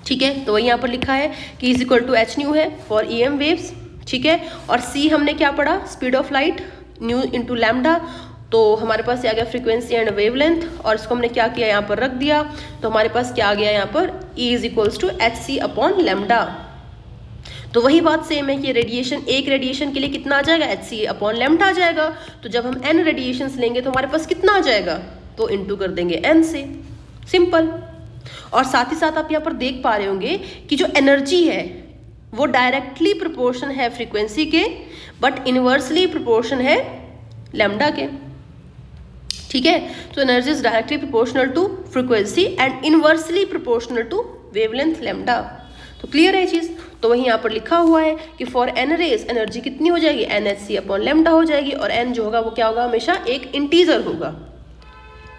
ठीक है, तो वही यहाँ पर लिखा है कि = h न्यू है फॉर EM वेव्स। ठीक है, और c हमने क्या पढ़ा, speed of light, new into lambda. तो हमारे पास आ गया फ्रीक्वेंसी एंड वेवलेंथ, और इसको हमने क्या किया, यहाँ पर रख दिया। तो हमारे पास क्या आ गया यहाँ पर, E = hc/λ। तो वही बात सेम है कि रेडिएशन, एक रेडिएशन के लिए कितना आ जाएगा, hc/λ आ जाएगा। तो जब हम n रेडिएशंस लेंगे तो हमारे पास कितना आ जाएगा, तो इंटू कर देंगे n से, सिंपल। और साथ ही साथ आप यहाँ पर देख पा रहे होंगे कि जो एनर्जी है वो डायरेक्टली प्रोपोर्शन है फ्रीक्वेंसी के, बट इनवर्सली प्रोपोर्शन है लैम्डा के। ठीक है, तो energy is directly proportional to frequency and inversely proportional to wavelength lambda. तो क्लियर है ये चीज़। तो वहीं यहाँ पर लिखा हुआ है कि फॉर एन रेज एनर्जी कितनी हो जाएगी, NHc अपॉन लैम्डा हो जाएगी, और n जो होगा वो क्या होगा, हमेशा एक इंटीजर होगा।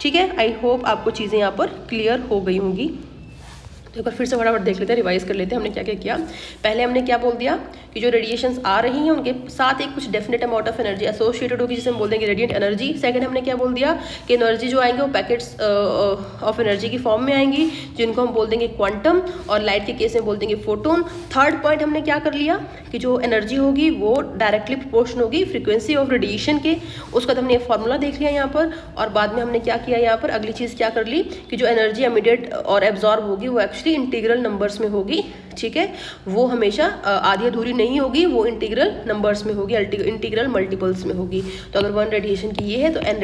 ठीक है, आई होप आपको चीज़ें यहाँ पर क्लियर हो गई होंगी। तो एक बार फिर से फटाफट देख लेते हैं, रिवाइज कर लेते हैं हमने क्या क्या किया। पहले हमने क्या बोल दिया कि जो रेडिएशंस आ रही हैं उनके साथ एक कुछ definite amount of energy associated होगी, जिसे हम बोल देंगे रेडिएंट एनर्जी। सेकंड हमने क्या बोल दिया कि एनर्जी जो आएंगे वो पैकेट्स ऑफ एनर्जी की फॉर्म में आएंगी, जिनको हम बोल देंगे क्वांटम, और लाइट के केस में बोल देंगे फोटोन। थर्ड पॉइंट हमने क्या कर लिया कि जो एनर्जी होगी वो डायरेक्टली प्रोपोर्शन होगी फ्रीक्वेंसी ऑफ रेडिएशन के। उसका तो हमने ये फॉर्मूला देख लिया यहाँ पर, और बाद में हमने क्या किया यहाँ पर, अगली चीज़ क्या कर ली कि जो एनर्जी इमीडिएट और एब्जॉर्ब होगी वो एक्चुअली इंटीग्रल नंबर्स में होगी। ठीक है, वो हमेशा आधी अधूरी नहीं होगी, वो इंटीग्रल नंबर्स में होगी, इंटीग्रल मल्टीपल्स में होगी। तो अगर 1 रेडिएशन की ये है तो n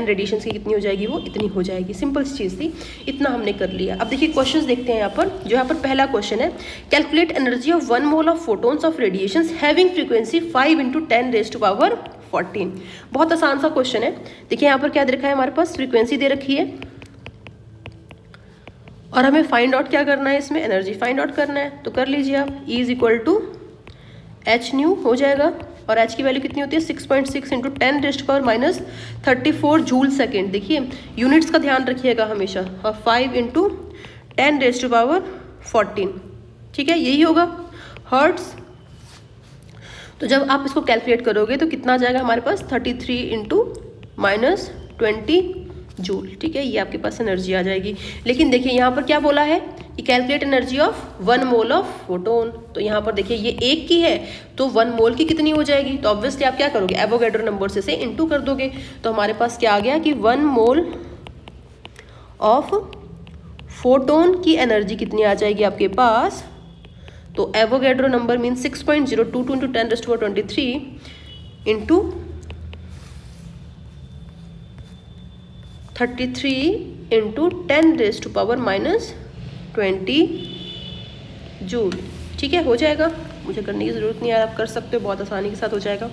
रेडिएशन की कितनी हो जाएगी, वो इतनी हो जाएगी। सिंपल सी चीज़ थी, इतना हमने कर लिया। अब देखिए क्वेश्चंस देखते हैं यहाँ पर। जो यहाँ पर पहला क्वेश्चन है, calculate energy of 1 mole of photons of radiations having frequency 5 × 10⁻14। बहुत आसान सा क्वेश्चन है। देखिए यहाँ पर क्या दे रखा है, हमारे पास फ्रीक्वेंसी दे रखी है, और हमें फाइंड आउट क्या करना है, इसमें एनर्जी फाइंड आउट करना है। तो कर लीजिए आप, E = hν हो जाएगा, और h की वैल्यू कितनी होती है 6.6 × 10⁻34 जूल सेकेंड। देखिए यूनिट्स का ध्यान रखिएगा हमेशा, और 5 × 10⁻14। ठीक है, यही होगा हर्ट्स। तो जब आप इसको कैलकुलेट करोगे तो कितना आ जाएगा हमारे पास, 33 × -20 जूल। ठीक है, ये आपके पास एनर्जी आ जाएगी। लेकिन देखिए यहाँ पर क्या बोला है कि calculate energy of 1 mole of photon. तो यहाँ पर देखिए ये एक की है, तो 1 मोल की कितनी हो जाएगी, तो ऑब्वियसली आप क्या करोगे, एवोगैड्रो नंबर से इनटू कर दोगे। तो हमारे पास क्या आ गया कि 1 मोल ऑफ फोटोन की एनर्जी कितनी आ जाएगी आपके पास, तो Avogadro number mean 6.022 × 10⁻23 into 33 × 10⁻20 joule. ठीक है, हो जाएगा, मुझे करने की ज़रूरत नहीं है, आप कर सकते हो, बहुत आसानी के साथ हो जाएगा।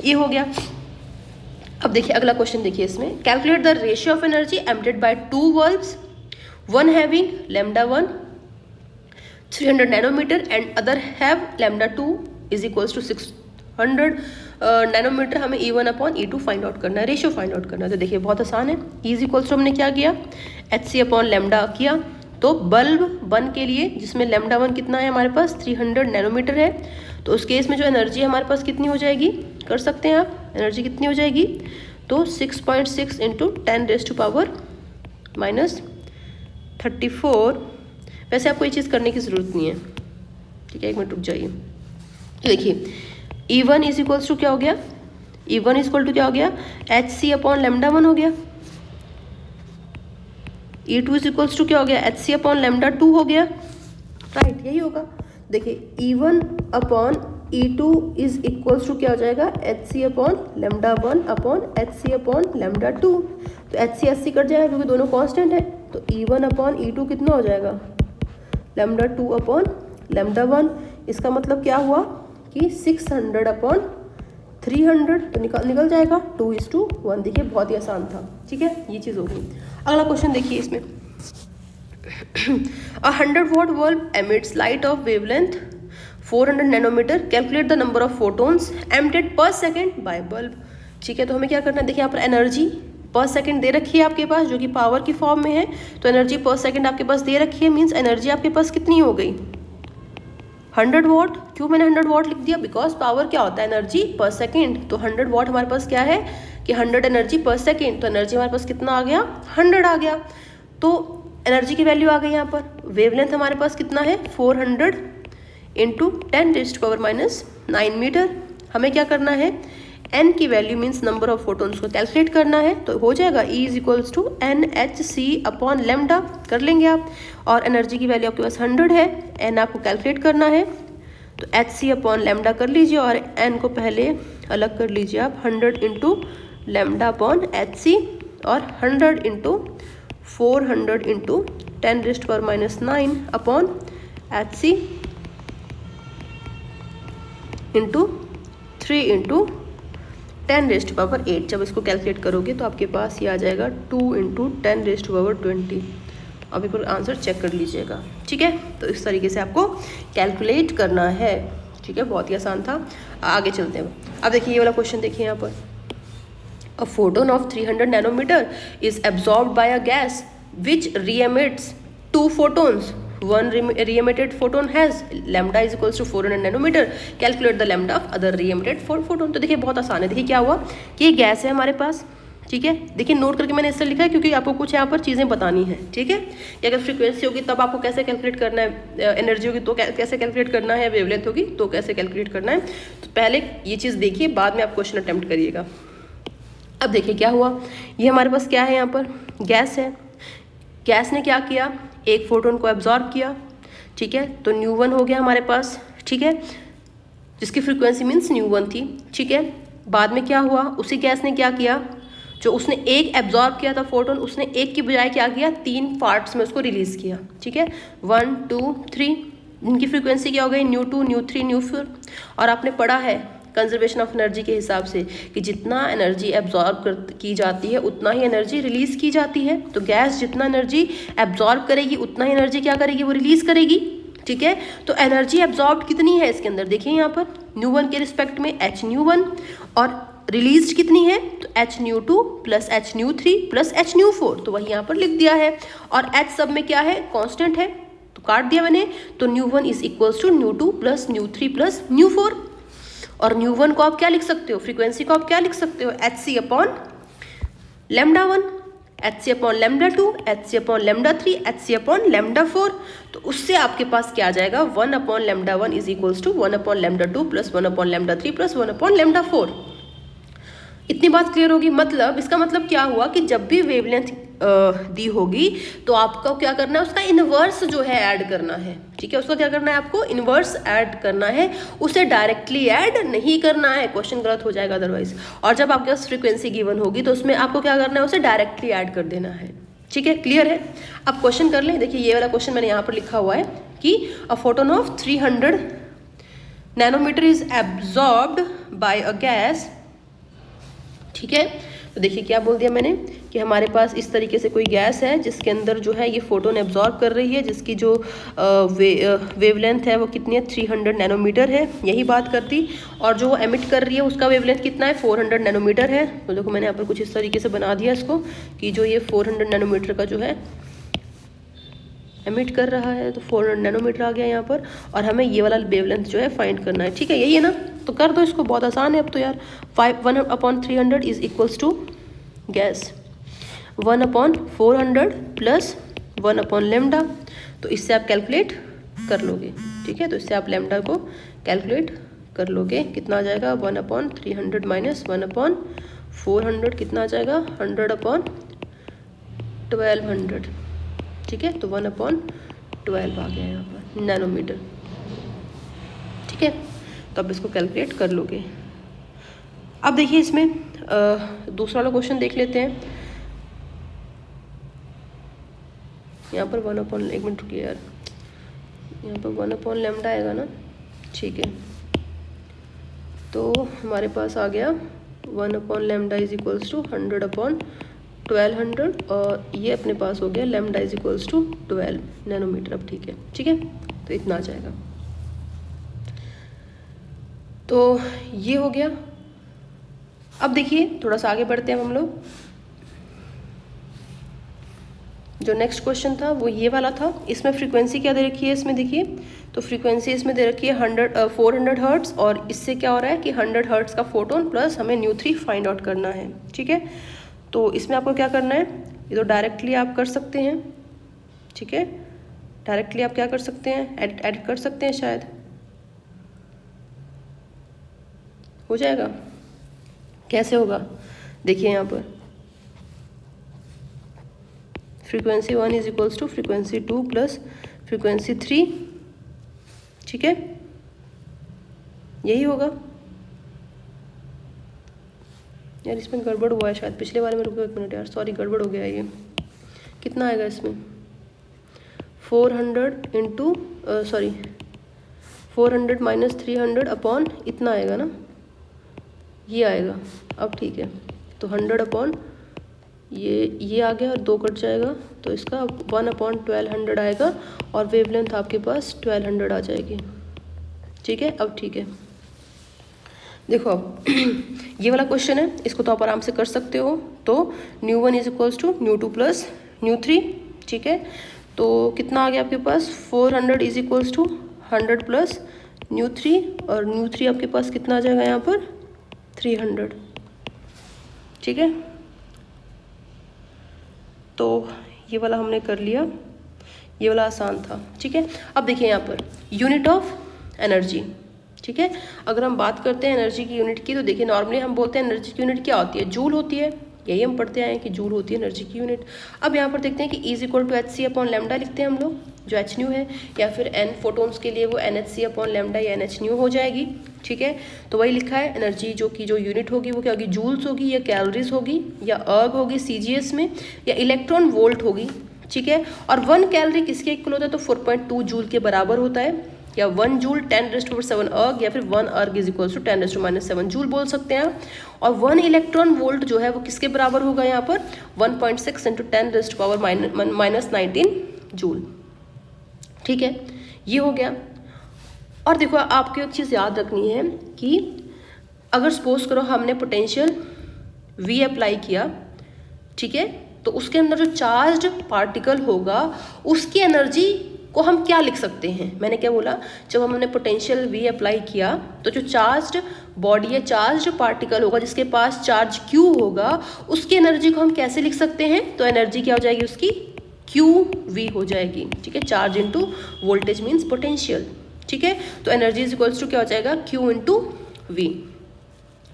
ये हो गया। अब देखिए अगला क्वेश्चन देखिए इसमें, calculate the ratio of energy emitted by 2 bulbs, one having λ1 300 nanometre and other have λ2 = 600 nanometre. हमें E1/E2 फाइंड आउट करना है, रेशियो फाइंड आउट करना है। तो देखिए बहुत आसान है, E = हमने क्या किया, hc/λ किया। तो बल्ब 1 के लिए जिसमें λ1 कितना है हमारे पास 300 नैनोमीटर है, तो उस केस में जो एनर्जी हमारे पास कितनी हो जाएगी, कर सकते हैं आप, एनर्जी कितनी हो जाएगी, तो 6.6 × 10⁻34। वैसे आपको ये चीज़ करने की ज़रूरत नहीं है। ठीक है, एक मिनट रुक जाइए। देखिए E1 = क्या हो गया, E1 = क्या हो गया, hc/λ1 हो गया। E2 = क्या हो गया, hc/λ2 हो गया। राइट, यही होगा। देखिए E1/E2 = क्या हो जाएगा, hc/λ1/hc/λ2। तो hc कट जाएगा क्योंकि दोनों कांस्टेंट है। तो E1/E2 कितना हो जाएगा, λ2/λ1। इसका मतलब क्या हुआ कि 600/300, तो निकल जाएगा 2:1। देखिए बहुत ही आसान था। ठीक है, ये चीज़ होगी। अगला क्वेश्चन देखिए इसमें, A 100-watt bulb emits light of wavelength 400 nanometre, calculate the number of photons emitted per second by bulb. ठीक है, तो हमें क्या करना है, देखिए यहाँ पर एनर्जी पर सेकंड दे रखी है आपके पास, जो कि पावर की फॉर्म में है। तो एनर्जी पर सेकंड आपके पास दे रखी है, मीन्स एनर्जी आपके पास कितनी हो गई, 100 वॉट। क्यों मैंने 100 वॉट लिख दिया, बिकॉज पावर क्या होता है, एनर्जी पर सेकंड। तो 100 वॉट हमारे पास क्या है कि 100 एनर्जी पर सेकंड, तो एनर्जी हमारे पास कितना आ गया, 100 आ गया। तो एनर्जी की वैल्यू आ गई यहाँ पर। वेवलेंथ हमारे पास कितना है, 400 × 10⁻⁹ मीटर। हमें क्या करना है, n की value means number of photons को कैलकुलेट करना है। तो हो जाएगा E = NHc/λ, कर लेंगे आप। और एनर्जी की वैल्यू आपके पास 100 है, n आपको कैलकुलेट करना है, तो hc/λ कर लीजिए, और n को पहले अलग कर लीजिए आप, 100 × λ/hc और 100 × 400 into 10⁻⁹ upon hc into 3 into 10⁸ जब इसको कैलकुलेट करोगे तो आपके पास ये आ जाएगा 2 इंटू 10⁻20। अब एक बार आंसर चेक कर लीजिएगा, ठीक है। तो इस तरीके से आपको कैलकुलेट करना है, ठीक है। बहुत ही आसान था। आगे चलते हैं। अब देखिए ये वाला क्वेश्चन देखिए यहाँ पर, a photon of 300 nanometre is absorbed by a gas which re-emits 2 photons. One re-emitted photon has lambda is equals to 400 nanometer. Calculate the lambda of other re-emitted photon. तो देखिए बहुत आसान है। देखिए क्या हुआ कि ये गैस है हमारे पास, ठीक है। देखिए नोट करके मैंने इससे लिखा है क्योंकि आपको कुछ यहाँ पर चीज़ें बतानी है, ठीक है। कि अगर फ्रीक्वेंसी होगी तब आपको कैसे कैलकुलेट करना है, एनर्जी होगी तो कैसे कैलकुलेट करना है, वेवलेंथ होगी तो कैसे कैलकुलेट करना है। तो पहले ये चीज़ देखिए, बाद में आप क्वेश्चन अटेम्प्ट करिएगा। अब देखिए क्या हुआ, ये हमारे पास क्या है, यहाँ पर गैस है। गैस ने क्या किया, एक फोटोन को एब्जॉर्ब किया, ठीक है। तो न्यू1 हो गया हमारे पास, ठीक है, जिसकी फ्रीक्वेंसी मीन्स न्यू1 थी, ठीक है। बाद में क्या हुआ, उसी गैस ने क्या किया, जो उसने एक एब्जॉर्ब किया था फोटोन, उसने एक की बजाय क्या किया, 3 पार्ट्स में उसको रिलीज किया, ठीक है। 1 2 3, इनकी फ्रीक्वेंसी क्या हो गई, न्यू2 न्यू3 न्यू4। और आपने पढ़ा है कंजर्वेशन ऑफ एनर्जी के हिसाब से कि जितना एनर्जी एब्जॉर्ब की जाती है उतना ही एनर्जी रिलीज की जाती है। तो गैस जितना एनर्जी एब्जॉर्ब करेगी उतना ही एनर्जी क्या करेगी, वो रिलीज करेगी, ठीक है। तो एनर्जी एब्जॉर्ब कितनी है इसके अंदर, देखिए यहाँ पर न्यू1 के रिस्पेक्ट में h न्यू1, और रिलीज कितनी है, तो h न्यू2 प्लस h न्यू3 प्लस h न्यू4, तो वही यहाँ पर लिख दिया है। और h सब में क्या है, कॉन्स्टेंट है, तो काट दिया मैंने। तो न्यू1 इज इक्वल्स टू न्यू2 प्लस न्यू3 प्लस न्यू4। और न्यू1 को आप क्या लिख सकते हो, फ्रीक्वेंसी को आप क्या लिख सकते हो, hc upon λ1, hc upon λ2, hc upon λ3, hc upon λ4। तो उससे आपके पास क्या आ जाएगा, 1 upon λ1 is equals to 1 upon λ2 plus 1 upon λ3 plus 1 upon λ4। इतनी बात क्लियर होगी। मतलब इसका मतलब क्या हुआ कि जब भी वेवलेंथ दी होगी तो आपको क्या करना है, उसका इन्वर्स जो है ऐड करना है, ठीक है। उसका क्या करना है, आपको इन्वर्स ऐड करना है, उसे डायरेक्टली ऐड नहीं करना है, क्वेश्चन गलत हो जाएगा अदरवाइज। और जब आपके पास फ्रीक्वेंसी गिवन होगी तो उसमें आपको क्या करना है, उसे डायरेक्टली ऐड कर देना है, ठीक है। क्लियर है। अब क्वेश्चन कर लें। देखिए ये वाला क्वेश्चन मैंने यहाँ पर लिखा हुआ है कि a photon of 300 nanometre is absorbed by a gas, ठीक है। तो देखिए क्या बोल दिया मैंने कि हमारे पास इस तरीके से कोई गैस है जिसके अंदर जो है ये फोटोन एब्जॉर्ब कर रही है, जिसकी जो वेवलेंथ है वो कितनी है, 300 नैनोमीटर है, यही बात करती। और जो वो एमिट कर रही है उसका वेवलेंथ कितना है, 400 नैनोमीटर है। तो देखो मैंने यहाँ पर कुछ इस तरीके से बना दिया इसको कि जो ये 400 नैनोमीटर का जो है एमिट कर रहा है, तो 400 नैनोमीटर आ गया यहाँ पर। और हमें ये वाला वेवलेंथ जो है फाइंड करना है, ठीक है, यही है ना। तो कर दो इसको, बहुत आसान है अब तो यार। 1 upon 300 is equals to gas 1 upon 400 plus 1 upon lambda. तो इससे आप कैलकुलेट कर लोगे, ठीक है। तो इससे आप लेमडा को कैलकुलेट कर लोगे, कितना आ जाएगा, 1 अपॉन 300 माइनस 1 अपॉन 400 कितना आ जाएगा, 100 अपॉन 1200, ठीक है। तो 1 अपॉन 12 आ गया यहाँ पर नैनोमीटर, ठीक है। तो अब इसको कैलकुलेट कर लोगे। अब देखिए इसमें दूसरा वाला क्वेश्चन देख लेते हैं। यहाँ पर 1 अपॉन, एक मिनट रुकिए यार, यहाँ पर 1 अपॉन लेमडा आएगा ना, ठीक है। तो हमारे पास आ गया 1 upon lambda is equals to 100 upon 1200, और ये अपने पास हो गया lambda is equals to 12 nanometre. अब ठीक है, ठीक है, तो इतना आ जाएगा। तो ये हो गया। अब देखिए थोड़ा सा आगे बढ़ते हैं हम लोग। जो नेक्स्ट क्वेश्चन था वो ये वाला था। इसमें फ्रीक्वेंसी क्या दे रखी है, इसमें देखिए तो फ्रीक्वेंसी इसमें दे रखी है 400 हर्ट्स, और इससे क्या हो रहा है कि 100 हर्ट्स का फोटोन प्लस हमें न्यू3 फाइंड आउट करना है, ठीक है। तो इसमें आपको क्या करना है, ये तो डायरेक्टली आप कर सकते हैं, ठीक है। डायरेक्टली आप क्या कर सकते हैं, एडिट कर सकते हैं, शायद हो जाएगा। कैसे होगा, देखिए यहाँ पर frequency 1 is equals to frequency 2 plus frequency 3, ठीक है, यही होगा। यार इसमें गड़बड़ हुआ है शायद, पिछले वाले में रुको एक मिनट यार, सॉरी गड़बड़ हो गया ये, कितना आएगा इसमें 400 इंटू 400 माइनस 300 अपॉन इतना आएगा ना, ये आएगा। अब ठीक है, तो 100 अपॉन ये आ गया और 2 कट जाएगा, तो इसका 1/1200 आएगा और वेवलेंथ आपके पास 1200 आ जाएगी। ठीक है, अब ठीक है, देखो अब ये वाला क्वेश्चन है, इसको तो आप आराम से कर सकते हो। तो ν1 इज इक्वल्स टू ν2 प्लस ν3। ठीक है, तो कितना आ गया आपके पास 400 इज इक्वल्स टू 100 प्लस ν3, और ν3 आपके पास कितना आ जाएगा यहाँ पर 300। ठीक है, तो ये वाला हमने कर लिया, ये वाला आसान था। ठीक है, अब देखिए यहाँ पर यूनिट ऑफ एनर्जी। ठीक है, अगर हम बात करते हैं एनर्जी की यूनिट की, तो देखिए नॉर्मली हम बोलते हैं एनर्जी की यूनिट क्या होती है, जूल होती है, यही हम पढ़ते आए हैं कि जूल होती है एनर्जी की यूनिट। अब यहाँ पर देखते हैं कि E equal to hc upon lambda लिखते हैं हम लोग, जो hν है, या फिर n फोटोन्स के लिए वो nhc अपॉन लैम्डा या nhν हो जाएगी। ठीक है, तो वही लिखा है, एनर्जी जो यूनिट होगी वो क्या होगी, जूल्स होगी या कैलोरीज होगी या अर्ग होगी CGS में, या इलेक्ट्रॉन वोल्ट होगी। ठीक है, और 1 कैलोरी किसके इक्वल होता है, तो 4.2 जूल के बराबर होता है, या 1 जूल 10⁻⁷ अर्ग, या फिर 1 अर्ग इज इक्वल्स टू 10⁻⁷ जूल बोल सकते हैं। और 1 इलेक्ट्रॉन वोल्ट जो है वो किसके बराबर होगा यहाँ पर 1.6 इंटू 10⁻⁻19 जूल। ठीक है, ये हो गया। और देखो आपको एक चीज़ याद रखनी है कि अगर सपोज करो हमने पोटेंशियल V अप्लाई किया, ठीक है, तो उसके अंदर जो चार्ज्ड पार्टिकल होगा उसकी एनर्जी को हम क्या लिख सकते हैं, मैंने क्या बोला, जब हमने पोटेंशियल V अप्लाई किया तो जो चार्ज्ड बॉडी या चार्ज्ड पार्टिकल होगा जिसके पास चार्ज Q होगा, उसकी एनर्जी को हम कैसे लिख सकते हैं, तो एनर्जी क्या हो जाएगी उसकी QV हो जाएगी। ठीक है, charge into voltage means potential. ठीक है, तो एनर्जी इज इक्वल्स टू क्या हो जाएगा Q इंटू V।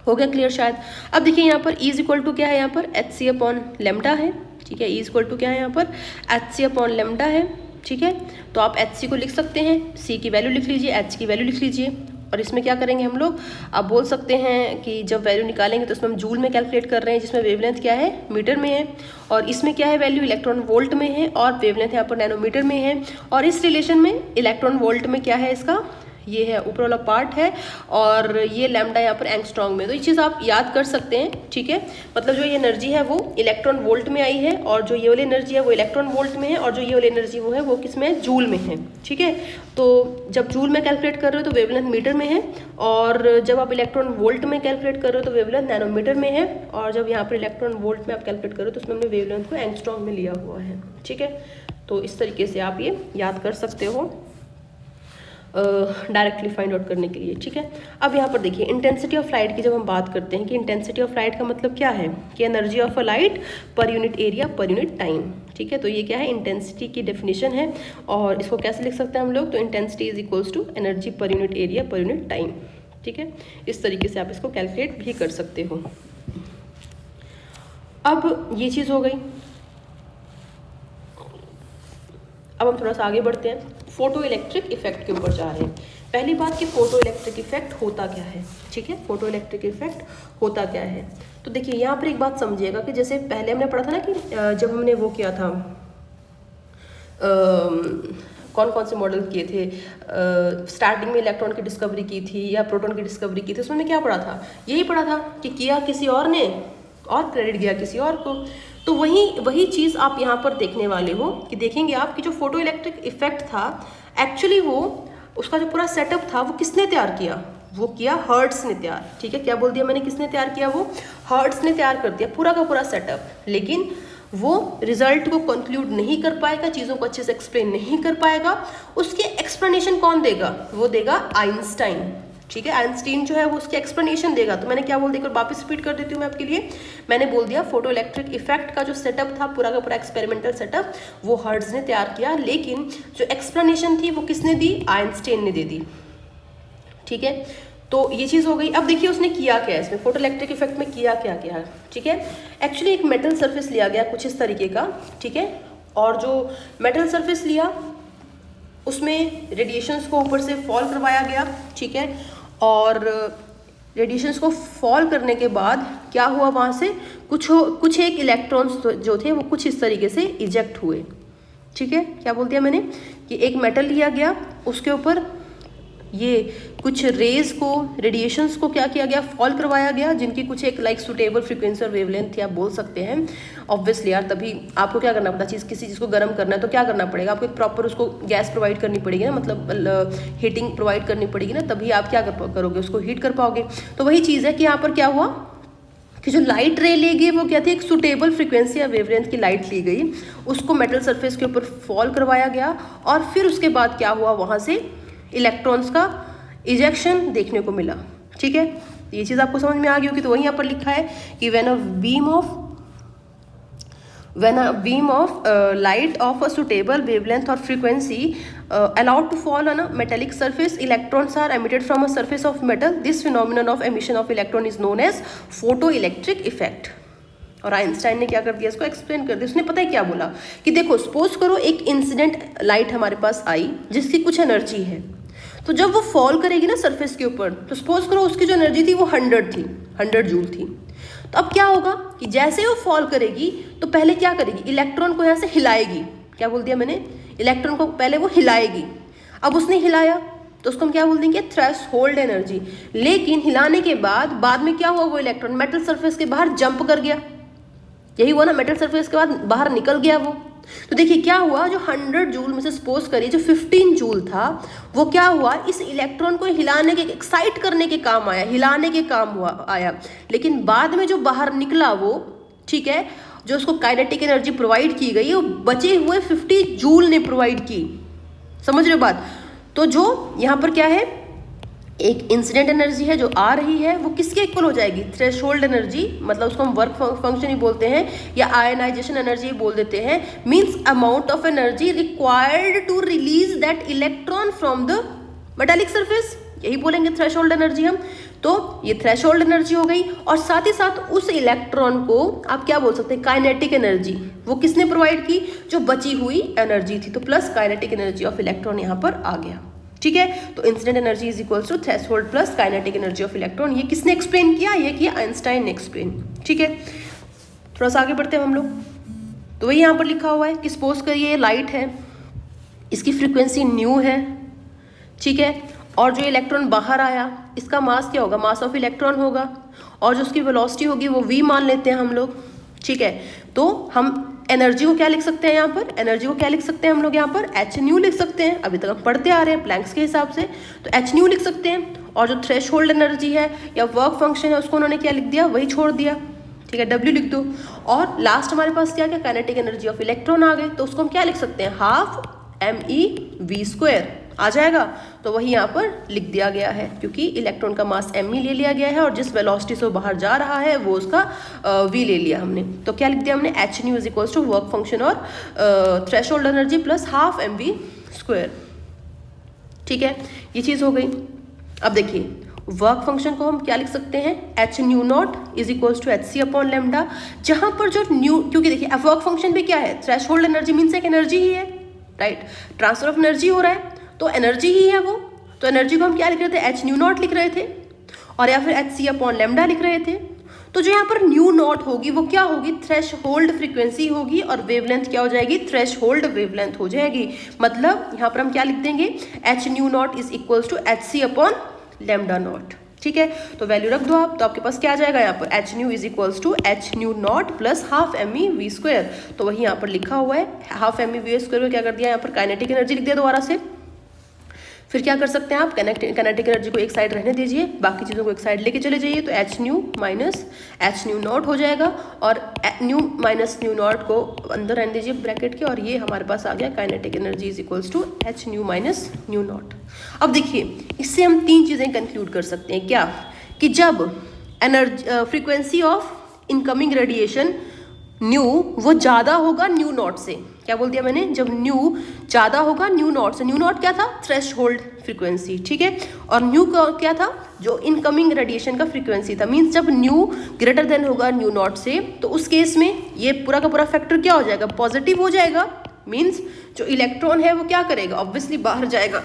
हो गया क्लियर शायद। अब देखिए यहाँ पर E इज इक्वल टू क्या है, यहाँ पर hc अपॉन लैम्डा है। ठीक है, E इज इक्वल टू क्या है यहाँ पर hc अपॉन लैम्डा है। ठीक है, तो आप hc को लिख सकते हैं, c की वैल्यू लिख लीजिए, h की वैल्यू लिख लीजिए, और इसमें क्या करेंगे हम लोग, आप बोल सकते हैं कि जब वैल्यू निकालेंगे तो इसमें हम जूल में कैलकुलेट कर रहे हैं, जिसमें वेवलेंथ क्या है मीटर में है, और इसमें क्या है वैल्यू इलेक्ट्रॉन वोल्ट में है, और वेवलेंथ यहाँ पर नैनोमीटर में है, और इस रिलेशन में इलेक्ट्रॉन वोल्ट में क्या है इसका, ये है ऊपर वाला पार्ट है, और ये लैम्डा यहाँ पर एंगस्ट्रॉन्ग में। तो ये चीज़ आप याद कर सकते हैं। ठीक है, मतलब जो ये एनर्जी है वो इलेक्ट्रॉन वोल्ट में आई है, और जो ये वाली एनर्जी है वो इलेक्ट्रॉन वोल्ट में है, और जो ये वाली एनर्जी वो है वो किस में है, जूल में है। ठीक है, तो जब जूल में कैलकुलेट कर रहे हो तो वेवलेंथ मीटर में है, और जब आप इलेक्ट्रॉन वोल्ट में कैलकुलेट कर रहे हो तो वेवलेंथ नैनोमीटर में है, और जब यहाँ पर इलेक्ट्रॉन वोल्ट में आप कैलकुलेट कर रहे हो तो उसमें हमने वेवलेंथ को एंगस्ट्रॉन्ग में लिया हुआ है। ठीक है, तो इस तरीके से आप ये याद कर सकते हो डायरेक्टली फाइंड आउट करने के लिए। ठीक है, अब यहाँ पर देखिए इंटेंसिटी ऑफ लाइट की जब हम बात करते हैं कि इंटेंसिटी ऑफ लाइट का मतलब क्या है कि एनर्जी ऑफ अ लाइट पर unit area per unit time. ठीक है, तो ये क्या है, इंटेंसिटी की डेफिनेशन है, और इसको कैसे लिख सकते हैं हम लोग, तो intensity is equals to energy per unit area per unit time. ठीक है, इस तरीके से आप इसको कैलकुलेट भी कर सकते हो। अब ये चीज़ हो गई। अब हम थोड़ा सा आगे बढ़ते हैं, फोटो इलेक्ट्रिक इफेक्ट के ऊपर जा रहे हैं। पहली बात कि फोटो इलेक्ट्रिक इफेक्ट होता क्या है। ठीक है, फोटो इलेक्ट्रिक इफेक्ट होता क्या है, तो देखिए यहाँ पर एक बात समझिएगा कि जैसे पहले हमने पढ़ा था ना कि जब हमने वो किया था कौन कौन से मॉडल किए थे, स्टार्टिंग में इलेक्ट्रॉन की डिस्कवरी की थी या प्रोटॉन की डिस्कवरी की थी, उसमें हमने क्या पढ़ा था, यही पढ़ा था कि किया किसी और ने और क्रेडिट गया किसी और को। तो वही चीज़ आप यहाँ पर देखने वाले हो कि देखेंगे आप कि जो फोटो इलेक्ट्रिक इफेक्ट था एक्चुअली वो उसका जो पूरा सेटअप था वो किसने तैयार किया, वो किया हर्ट्स ने तैयार। ठीक है, क्या बोल दिया मैंने, किसने तैयार किया, वो हर्ट्स ने तैयार कर दिया पूरा का पूरा सेटअप, लेकिन वो रिजल्ट को कंक्लूड नहीं कर पाएगा, चीज़ों को अच्छे से एक्सप्लेन नहीं कर पाएगा। उसके एक्सप्लेनेशन कौन देगा, वो देगा आइंस्टाइन। ठीक है, आइंस्टाइन जो है वो उसकी एक्सप्लेनेशन देगा। तो मैंने क्या बोल दिया, वापस रिपीट कर देती हूँ मैं आपके लिए। मैंने बोल दिया फोटो इलेक्ट्रिक इफेक्ट का जो सेटअप था पूरा का पूरा एक्सपेरिमेंटल सेटअप वो हर्ट्ज ने तैयार किया, लेकिन जो एक्सप्लेनेशन थी वो किसने दी, आइंस्टाइन ने दे दी। ठीक है, तो ये चीज़ हो गई। अब देखिए उसने किया क्या है इसमें, फोटो इलेक्ट्रिक इफेक्ट में किया क्या क्या है। ठीक है, एक्चुअली एक मेटल सरफेस लिया गया कुछ इस तरीके का। ठीक है, और जो मेटल सरफेस लिया उसमें रेडिएशंस को ऊपर से फॉल करवाया गया। ठीक है, और रेडिएशंस को फॉल करने के बाद क्या हुआ, वहाँ से कुछ एक इलेक्ट्रॉन्स जो थे वो कुछ इस तरीके से इजेक्ट हुए। ठीक है, क्या बोल दिया मैंने कि एक मेटल लिया गया, उसके ऊपर ये कुछ रेज को, रेडिएशंस को क्या किया गया, फॉल करवाया गया, जिनकी कुछ एक लाइक सुटेबल फ्रीक्वेंसी और वेवलेंथ थी, आप बोल सकते हैं। ऑब्वियसली यार, तभी आपको क्या करना पड़ता है, किसी चीज़ को गर्म करना है तो क्या करना पड़ेगा, आपको एक प्रॉपर उसको गैस प्रोवाइड करनी पड़ेगी ना, मतलब हीटिंग प्रोवाइड करनी पड़ेगी ना, तभी आप क्या करोगे, उसको हीट कर पाओगे। तो वही चीज़ है कि यहाँ पर क्या हुआ कि जो लाइट रे ली गई वो क्या थी, एक सुटेबल फ्रीक्वेंसी या वेवलेंथ की लाइट ली गई, उसको मेटल सरफेस के ऊपर फॉल करवाया गया, और फिर उसके बाद क्या हुआ, वहाँ से इलेक्ट्रॉन्स का इजेक्शन देखने को मिला। ठीक है, ये चीज़ आपको समझ में आ गई होगी। तो वही यहाँ पर लिखा है कि when a beam of light of a suitable wavelength और frequency allowed to fall on a metallic surface, electrons are emitted from a surface of metal. This phenomenon of emission of electron is known as photoelectric effect. और आइंस्टाइन ने क्या कर दिया, इसको एक्सप्लेन कर दिया। उसने पता है क्या बोला कि देखो, सपोज करो एक इंसिडेंट लाइट हमारे पास आई जिसकी कुछ एनर्जी है, तो जब वो फॉल करेगी ना सरफेस के ऊपर, तो सपोज करो उसकी जो एनर्जी थी वो 100 जूल थी। तो अब क्या होगा कि जैसे ही वो फॉल करेगी तो पहले क्या करेगी, इलेक्ट्रॉन को यहाँ से हिलाएगी। क्या बोल दिया मैंने, इलेक्ट्रॉन को पहले वो हिलाएगी। अब उसने हिलाया तो उसको हम क्या बोल देंगे, थ्रेशोल्ड एनर्जी। लेकिन हिलाने के बाद में क्या हुआ, वो इलेक्ट्रॉन मेटल सरफेस के बाहर जंप कर गया। यही हुआ ना, मेटल सरफेस के बाद बाहर निकल गया वो। तो देखिए क्या हुआ, जो 100 जूल में से सपोज करिए जो 15 जूल था, वो क्या हुआ, इस इलेक्ट्रॉन को हिलाने के, एक्साइट करने के काम आया, हिलाने के काम आया। लेकिन बाद में जो बाहर निकला वो, ठीक है, जो उसको काइनेटिक एनर्जी प्रोवाइड की गई, वो बचे हुए 50 जूल ने प्रोवाइड की। समझ रहे हो बात। तो जो यहाँ पर क्या है, एक इंसिडेंट एनर्जी है जो आ रही है, वो किसके इक्वल हो जाएगी, थ्रेशोल्ड एनर्जी, मतलब उसको हम वर्क फंक्शन ही बोलते हैं या आयनाइजेशन एनर्जी बोल देते हैं। Means amount of energy required to release that electron from the metallic surface, यही बोलेंगे थ्रेशोल्ड एनर्जी हम। तो ये थ्रेशोल्ड एनर्जी हो गई, और साथ ही साथ उस इलेक्ट्रॉन को आप क्या बोल सकते हैं, काइनेटिक एनर्जी, वो किसने प्रोवाइड की, जो बची हुई एनर्जी थी। तो plus kinetic energy of electron यहाँ पर आ गया। ठीक है, तो incident energy is equals to threshold plus kinetic energy of electron. ये किसने एक्सप्लेन किया, ये किया आइंस्टाइन ने एक्सप्लेन। ठीक है, थोड़ा सा आगे बढ़ते हैं हम लोग। तो वही यहाँ पर लिखा हुआ है कि सपोज करिए लाइट है, इसकी फ्रीक्वेंसी न्यू है, ठीक है, और जो इलेक्ट्रॉन बाहर आया, इसका मास क्या होगा, मास ऑफ इलेक्ट्रॉन होगा, और जो उसकी वेलोसिटी होगी वो v मान लेते हैं हम लोग। ठीक है, तो हम एनर्जी को क्या लिख सकते हैं, यहाँ पर एनर्जी को क्या लिख सकते हैं हम लोग, यहाँ पर एच न्यू लिख सकते हैं। अभी तक हम पढ़ते आ रहे हैं प्लैंक्स के हिसाब से, तो एच न्यू लिख सकते हैं। और जो थ्रेशोल्ड एनर्जी है या वर्क फंक्शन है, उसको उन्होंने क्या लिख दिया, वही छोड़ दिया। ठीक है, W लिख दो। और लास्ट हमारे पास क्या क्या, काइनेटिक एनर्जी ऑफ इलेक्ट्रॉन आ गई, तो उसको हम क्या लिख सकते हैं, हाफ MeV² आ जाएगा। तो वही यहाँ पर लिख दिया गया है, क्योंकि इलेक्ट्रॉन का मास me ले लिया गया है, और जिस वेलोसिटी से वो बाहर जा रहा है वो उसका v ले लिया हमने। तो क्या लिख दिया हमने, h nu is equals to work function और threshold energy plus half MV²। ठीक है, ये चीज़ हो गई। अब देखिए वर्क फंक्शन को हम क्या लिख सकते हैं, h nu naught is equals to hc upon lambda, जहाँ पर जो न्यू, क्योंकि देखिए वर्क फंक्शन भी क्या है, थ्रेशोल्ड एनर्जी मीन्स एक एनर्जी ही है, राइट, ट्रांसफर ऑफ एनर्जी हो रहा है, तो एनर्जी ही है वो। तो एनर्जी को हम क्या लिख रहे थे, h न्यू नॉट लिख रहे थे, और या फिर hc अपॉन लेमडा लिख रहे थे। तो जो यहाँ पर न्यू नॉट होगी वो क्या होगी, थ्रेशोल्ड फ्रीक्वेंसी होगी, और वेवलेंथ क्या हो जाएगी, थ्रेशोल्ड वेवलेंथ हो जाएगी। मतलब यहाँ पर हम क्या लिख देंगे, h nu naught is equals to hc upon lambda naught. ठीक है, तो वैल्यू रख दो आप, तो आपके पास क्या आ जाएगा यहाँ पर, h nu is equals to h nu not plus half MeV²। तो वही यहाँ पर लिखा हुआ है, हाफ MeV² को क्या कर दिया, यहाँ पर काइनेटिक एनर्जी लिख दिया दोबारा से। फिर क्या कर सकते हैं आप, काइनेटिक एनर्जी को एक साइड रहने दीजिए, बाकी चीज़ों को एक साइड लेके चले जाइए, तो h nu minus h nu nought हो जाएगा, और न्यू माइनस न्यू नॉट को अंदर रहने दीजिए ब्रैकेट के, और ये हमारे पास आ गया kinetic energy is equals to h nu minus nu naught. अब देखिए इससे हम तीन चीज़ें कंक्लूड कर सकते हैं, क्या कि जब energy frequency of incoming radiation new वो ज़्यादा होगा न्यू नॉट से, क्या बोल दिया मैंने, जब न्यू ज़्यादा होगा न्यू नॉट से, न्यू नॉट क्या था, थ्रेशोल्ड फ्रीक्वेंसी। ठीक है, और न्यू का क्या था, जो इनकमिंग रेडिएशन का फ्रीक्वेंसी था। मीन्स जब न्यू ग्रेटर देन होगा न्यू नॉट से, तो उस केस में ये पूरा का पूरा फैक्टर क्या हो जाएगा, पॉजिटिव हो जाएगा। मीन्स जो इलेक्ट्रॉन है वो क्या करेगा, ऑब्वियसली बाहर जाएगा,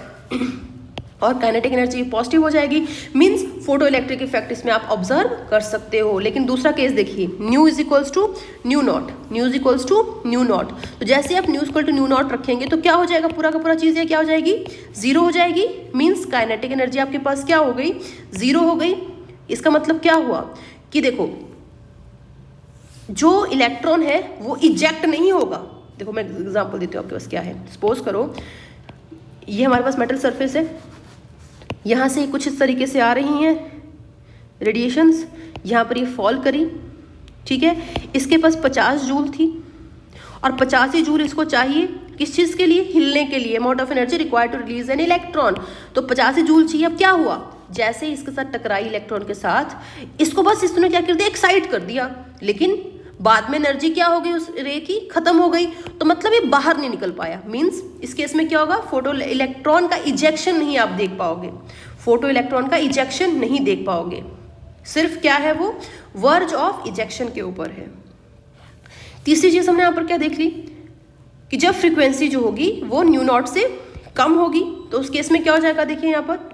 और काइनेटिक एनर्जी पॉजिटिव हो जाएगी। मीन्स फोटो इलेक्ट्रिक इफेक्ट इसमें आप ऑब्जर्व कर सकते हो। लेकिन दूसरा केस देखिए, nu is equals to nu naught, nu is equals to nu naught. तो जैसे आप nu equal to nu naught रखेंगे तो क्या हो जाएगा, पूरा का पूरा चीज़ है क्या हो जाएगी, जीरो हो जाएगी। मीन्स काइनेटिक एनर्जी आपके पास क्या हो गई, जीरो हो गई। इसका मतलब क्या हुआ कि देखो जो इलेक्ट्रॉन है वो इजेक्ट नहीं होगा। देखो मैं एग्जांपल देती हूँ आपके पास क्या है। सपोज करो ये हमारे पास मेटल सरफेस है, यहाँ से कुछ इस तरीके से आ रही हैं रेडिएशंस, यहाँ पर ये फॉल करी, ठीक है। इसके पास 50 जूल थी और 50 ही जूल इसको चाहिए किस चीज़ के लिए, हिलने के लिए। Amount of energy required to release an electron. तो 50 ही जूल चाहिए। अब क्या हुआ, जैसे इसके साथ टकराई इलेक्ट्रॉन के साथ, इसको बस इसने क्या कर दिया, एक्साइट कर दिया। लेकिन बाद में एनर्जी क्या हो गई उस रे की, खत्म हो गई। तो मतलब ये बाहर नहीं निकल पाया। मींस इस केस में क्या होगा, फोटो इलेक्ट्रॉन का इजेक्शन नहीं आप देख पाओगे, फोटो इलेक्ट्रॉन का इजेक्शन नहीं देख पाओगे। सिर्फ क्या है, वो वर्ज ऑफ इजेक्शन के ऊपर है। तीसरी चीज हमने यहाँ पर क्या देख ली कि जब फ्रीक्वेंसी जो होगी वो न्यू नॉट से कम होगी तो उस केस में क्या हो जाएगा, देखिए यहाँ पर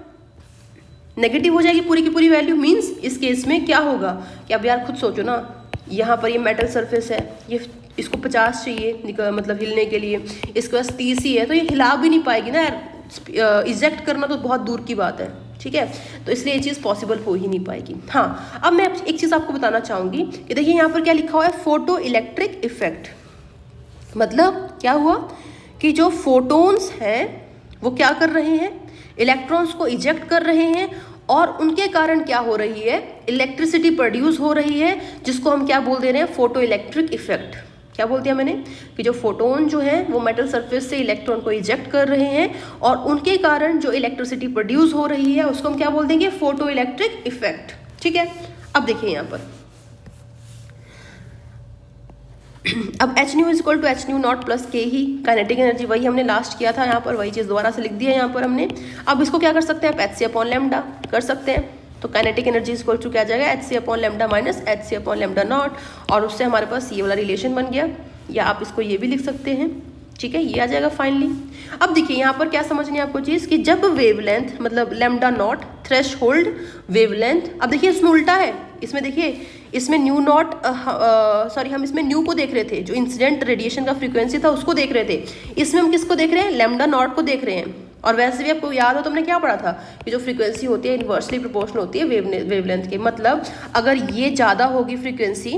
नेगेटिव हो जाएगी पूरी की पूरी वैल्यू। मींस इस केस में क्या होगा कि अब यार खुद सोचो ना, यहाँ पर ये मेटल सरफेस है, ये इसको 50 चाहिए मतलब हिलने के लिए, इसके पास 30 ही है, तो ये हिला भी नहीं पाएगी ना यार। इजेक्ट करना तो बहुत दूर की बात है, ठीक है। तो इसलिए ये चीज़ पॉसिबल हो ही नहीं पाएगी। हाँ, अब मैं एक चीज़ आपको बताना चाहूँगी कि देखिए यहाँ पर क्या लिखा हुआ है, फोटो इलेक्ट्रिक इफेक्ट। मतलब क्या हुआ कि जो फोटोन्स हैं वो क्या कर रहे हैं, इलेक्ट्रॉन्स को इजेक्ट कर रहे हैं और उनके कारण क्या हो रही है, इलेक्ट्रिसिटी प्रोड्यूस हो रही है, जिसको हम क्या बोल दे रहे हैं, फोटो इलेक्ट्रिक इफेक्ट। क्या बोल दिया मैंने कि जो फोटोन जो है वो मेटल सरफेस से इलेक्ट्रॉन को इजेक्ट कर रहे हैं और उनके कारण जो इलेक्ट्रिसिटी प्रोड्यूस हो रही है उसको हम क्या बोल देंगे, फोटो इलेक्ट्रिक इफेक्ट, ठीक है। अब देखिए यहाँ पर अब h nu is equal to h nu not plus के ही काइनेटिक एनर्जी, वही हमने लास्ट किया था यहाँ पर, वही चीज़ दोबारा से लिख दिया यहाँ पर हमने। अब इसको क्या कर सकते हैं, आप एच सी अपॉन लेमडा कर सकते हैं। तो kinetic energy is equal to क्या आ जाएगा, h c upon lambda minus h c upon lambda naught, और उससे हमारे पास ये वाला रिलेशन बन गया। या आप इसको ये भी लिख सकते हैं, ठीक है, ये आ जाएगा फाइनली। अब देखिए यहाँ पर क्या समझनी है आपको चीज़ कि जब वेवलेंथ मतलब lambda naught threshold wavelength, अब देखिए इसमें उल्टा है, इसमें देखिए इसमें न्यू नॉट सॉरी हम इसमें न्यू को देख रहे थे, जो इंसिडेंट रेडिएशन का फ्रीक्वेंसी था उसको देख रहे थे। इसमें हम किसको देख रहे हैं, लेमडा नॉट को देख रहे हैं। और वैसे भी आपको याद हो तो हमने क्या पढ़ा था कि जो फ्रीक्वेंसी होती है इन्वर्सली प्रोपोर्शनल होती है वेवलेंथ के। मतलब अगर ये ज़्यादा होगी फ्रीक्वेंसी,